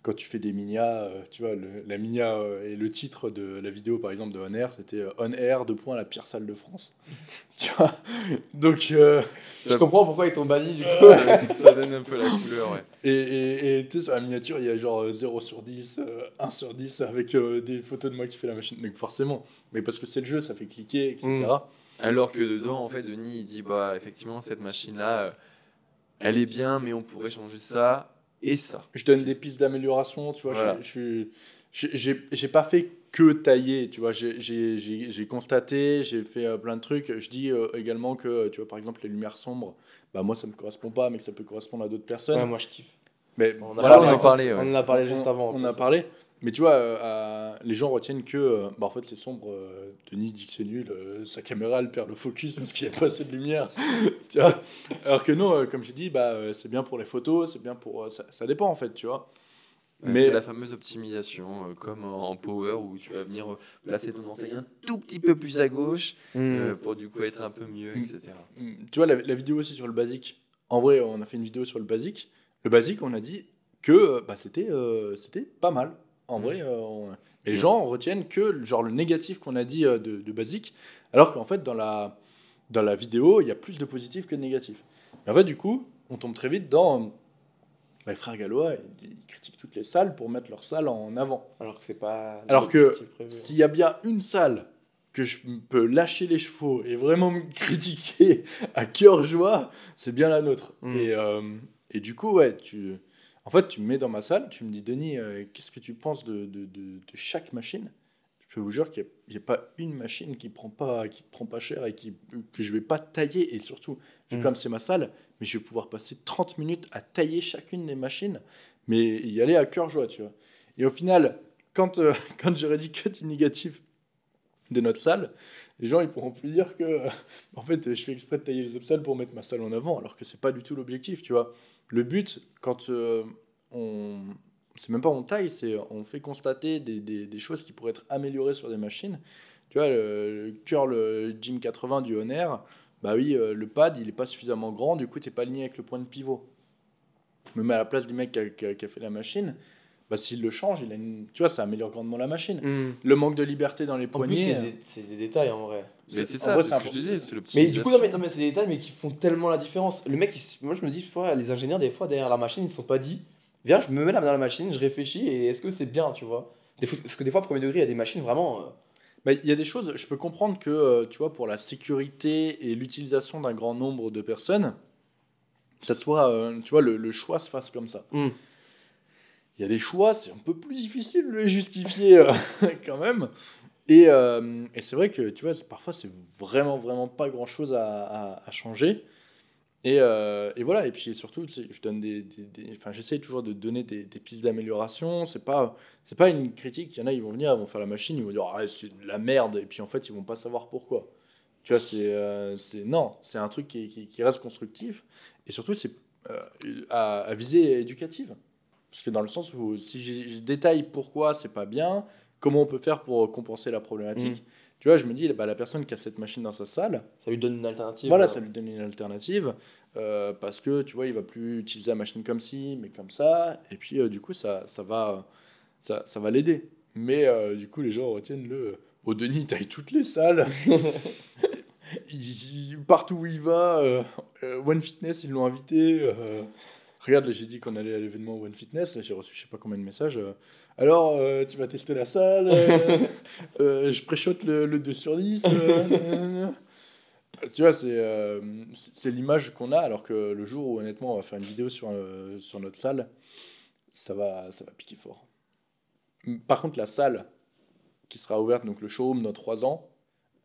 quand tu fais des Minia, tu vois, la Minia et le titre de la vidéo, par exemple, de On Air, c'était On Air, la pire salle de France. Tu vois. Donc, Je comprends pourquoi ils t'ont banni du coup. Ça donne un peu la couleur, ouais. et tu sais, sur la miniature, il y a genre 0 sur 10, 1 sur 10 avec des photos de moi qui fait la machine. Donc, forcément. Mais parce que c'est le jeu, ça fait cliquer, etc. Alors que dedans, en fait, Denis, il dit, bah, effectivement, cette machine-là, elle est bien, mais on pourrait changer ça et ça. Je donne des pistes d'amélioration, tu vois. Voilà. J'ai pas fait que tailler, tu vois. J'ai constaté, j'ai fait plein de trucs. Je dis également que, tu vois, par exemple, les lumières sombres, bah moi ça me correspond pas, mais que ça peut correspondre à d'autres personnes. Ouais, moi je kiffe. Mais On voilà, on en parlait, ouais. On en a parlé juste avant. On a parlé. Mais tu vois, les gens retiennent que, bah en fait c'est sombre. Denis dit que c'est nul. Sa caméra elle perd le focus parce qu'il n'y a pas assez de lumière. Tu vois. Alors que non, comme j'ai dit, bah c'est bien pour les photos, c'est bien pour. Ça dépend en fait, tu vois. Mais c'est la fameuse optimisation, comme en Power, où tu vas venir placer ton orteil un tout petit peu plus à gauche pour du coup être un peu mieux, etc. Tu vois, la vidéo aussi sur le basique. En vrai, on a fait une vidéo sur le basique. Le basique, on a dit que bah, c'était pas mal. En vrai, et les gens retiennent que genre, le négatif qu'on a dit de basique, alors qu'en fait, dans la vidéo, il y a plus de positif que de négatif. Et en fait, du coup, on tombe très vite dans... les frères Gallois, ils critiquent toutes les salles pour mettre leur salle en avant. Alors que c'est pas. Alors que l'objectif prévu. s'il y a bien une salle que je peux lâcher les chevaux et vraiment me critiquer à cœur joie, c'est bien la nôtre. Et du coup, ouais, en fait, tu me mets dans ma salle, tu me dis, Denis, qu'est-ce que tu penses de chaque machine ? Je peux vous jure qu'il n'y a pas une machine qui prend pas cher et que je vais pas tailler. Et surtout, vu comme c'est ma salle, mais je vais pouvoir passer 30 minutes à tailler chacune des machines, mais y aller à cœur joie, tu vois. Et au final, quand j'aurais dit que du négatif de notre salle, les gens ils pourront plus dire que en fait je fais exprès de tailler les autres salles pour mettre ma salle en avant, alors que c'est pas du tout l'objectif, tu vois. Le but, quand c'est même pas on taille, c'est on fait constater des choses qui pourraient être améliorées sur des machines. Tu vois, le curl Gym 80 du Honor, bah oui, le pad il est pas suffisamment grand, du coup t'es pas aligné avec le point de pivot. Je me mets à la place du mec qui a fait la machine. Bah, s'il le change, tu vois, ça améliore grandement la machine. Le manque de liberté dans les En poignets. plus, c'est des détails en vrai. Mais c'est en ça, vrai, c'est ce que je disais, c'est Mais l'optimisation. du coup, non, mais c'est des détails mais qui font tellement la différence. Le mec, moi je me dis, les ingénieurs, des fois, derrière la machine, ils ne sont pas dit, viens, je me mets là dans la machine, je réfléchis et est-ce que c'est bien, tu vois. Parce que des fois, premier degré, il y a des machines vraiment. Bah, y a des choses, je peux comprendre que, tu vois, pour la sécurité et l'utilisation d'un grand nombre de personnes, ça soit, tu vois, le choix se fasse comme ça. Il y a des choix, c'est un peu plus difficile de les justifier quand même. Et c'est vrai que, tu vois, parfois, c'est vraiment pas grand-chose à changer. Et voilà, et puis surtout, tu sais, je donne j'essaie toujours de donner des pistes d'amélioration. C'est pas une critique. Il y en a, ils vont venir, ils vont faire la machine, ils vont dire ah, c'est de la merde, et puis en fait, ils vont pas savoir pourquoi. Tu vois, non, c'est un truc qui reste constructif, et surtout, c'est à visée éducative. Parce que dans le sens où si je détaille pourquoi c'est pas bien, comment on peut faire pour compenser la problématique. Tu vois, je me dis, bah, la personne qui a cette machine dans sa salle, ça lui donne une alternative. Voilà, ça lui donne une alternative. Parce que, tu vois, il va plus utiliser la machine comme ci, mais comme ça. Et puis, du coup, ça va l'aider. Mais, du coup, les gens retiennent au Denis, taille toutes les salles. Partout où il va, One Fitness, ils l'ont invité. Regarde, là, j'ai dit qu'on allait à l'événement One Fitness. J'ai reçu je sais pas combien de messages. Alors, tu vas tester la salle. Je préchote le 2 sur 10. Tu vois, c'est l'image qu'on a. Alors que le jour où, honnêtement, on va faire une vidéo sur notre salle, ça va piquer fort. Par contre, la salle qui sera ouverte, donc le showroom dans 3 ans,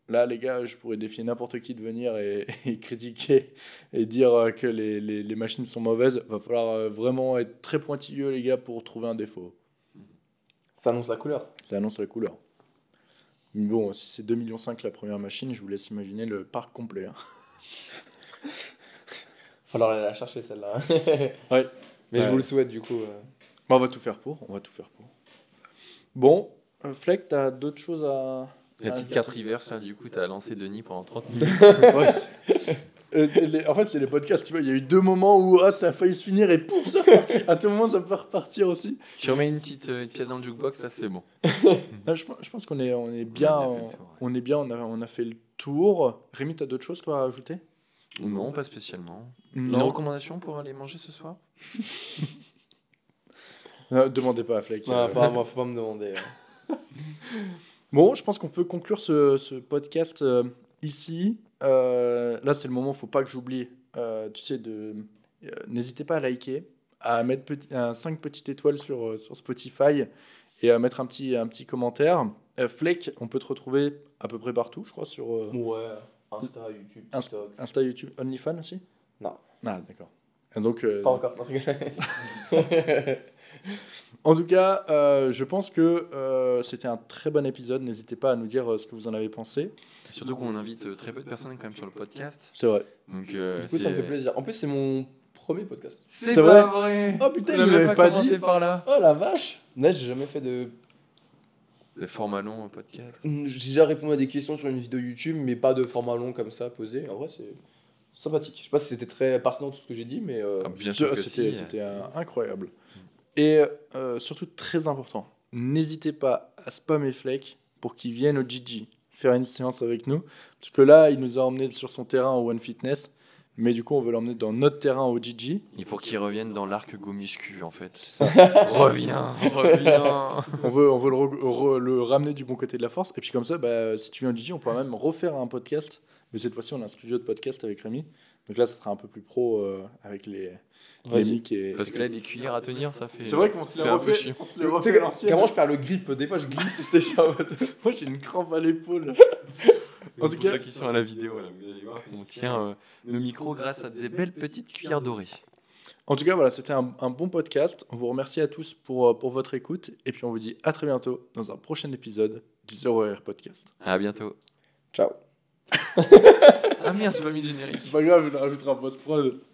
là, les gars, je pourrais défier n'importe qui de venir et critiquer et dire que les machines sont mauvaises. Va falloir vraiment être très pointilleux, les gars, pour trouver un défaut. Ça annonce la couleur. Ça annonce la couleur. Mais bon, si c'est 2,5 millions la première machine, je vous laisse imaginer le parc complet. Falloir aller la chercher, celle-là. Ouais. Mais je vous le souhaite, du coup. Bah, on va tout faire pour. Bon, Fleck, t'as d'autres choses à... La petite carte reverse, là, du coup, t'as lancé Denis pendant 30 minutes. Ouais, En fait, c'est les podcasts, tu vois. Il y a eu 2 moments où ça a failli se finir et pouf, ça repartit. À tout moment, ça peut repartir aussi. Tu remets une petite pièce dans le jukebox, là, c'est bon. Je pense qu'on est bien. On a fait le tour, ouais. On est bien, on a fait le tour. Rémi, t'as d'autres choses, toi, à ajouter? Non, pas spécialement. Une Non. recommandation pour aller manger ce soir? Demandez pas à Fleck. Non, pas moi, faut pas me demander. Bon, je pense qu'on peut conclure ce podcast ici. Là, c'est le moment, faut pas que j'oublie. Tu sais, n'hésitez pas à liker, à mettre 5 petites étoiles sur Spotify et à mettre un petit commentaire. Fleck, on peut te retrouver à peu près partout, je crois, sur Ouais, Insta, YouTube, TikTok. Insta, YouTube, OnlyFans aussi. Non. Ah, d'accord. Et donc, Pas encore, non, je rigole. en tout cas, je pense que c'était un très bon épisode. N'hésitez pas à nous dire ce que vous en avez pensé. Surtout qu'on invite très peu de personnes quand même sur le podcast. C'est vrai. Donc, Du coup, ça me fait plaisir. En plus, c'est mon premier podcast. C'est C'est pas vrai. vrai. Oh putain, On il a nous même l'avait pas pas commencé dit. par là. Oh la vache. Là, j'ai jamais fait de. Le format long en podcast. J'ai déjà répondu à des questions sur une vidéo YouTube, mais pas de format long comme ça, posé. En vrai, c'est sympathique. Je sais pas si c'était très pertinent tout ce que j'ai dit, mais. Ah, bien sûr que C'était si. incroyable. Et surtout, très important, n'hésitez pas à spammer Fleck pour qu'il vienne au Gigi faire une séance avec nous. Parce que là, il nous a emmenés sur son terrain au One Fitness. Mais du coup, on veut l'emmener dans notre terrain au Gigi. Il faut qu'il revienne dans l'arc Gomuscu en fait. C'est ça. Reviens. On veut le ramener du bon côté de la force. Et puis comme ça, si tu viens au Gigi, on pourra même refaire un podcast. Mais cette fois-ci, on a un studio de podcast avec Rémi. Donc là, ça sera un peu plus pro avec les mics. Et... Parce que là, les cuillères à tenir, ça fait. C'est vrai qu'on se les c'est un peu refait. chiant. On se les Tu refait sais à l'ancienne. Comment je perds le grip? Des fois, je glisse, je te en mode. Moi, j'ai une crampe à l'épaule. En tout Pour cas, ceux qui sont à la vidéo, là, vous allez voir, on tient le micro grâce à des belles petites cuillères dorées. En tout cas, voilà, c'était un bon podcast. On vous remercie à tous pour votre écoute. Et puis, on vous dit à très bientôt dans un prochain épisode du 0R Podcast. À bientôt. Ciao. Ah merde, j'ai pas mis le générique. C'est pas grave, je le rajouterai en post-prod.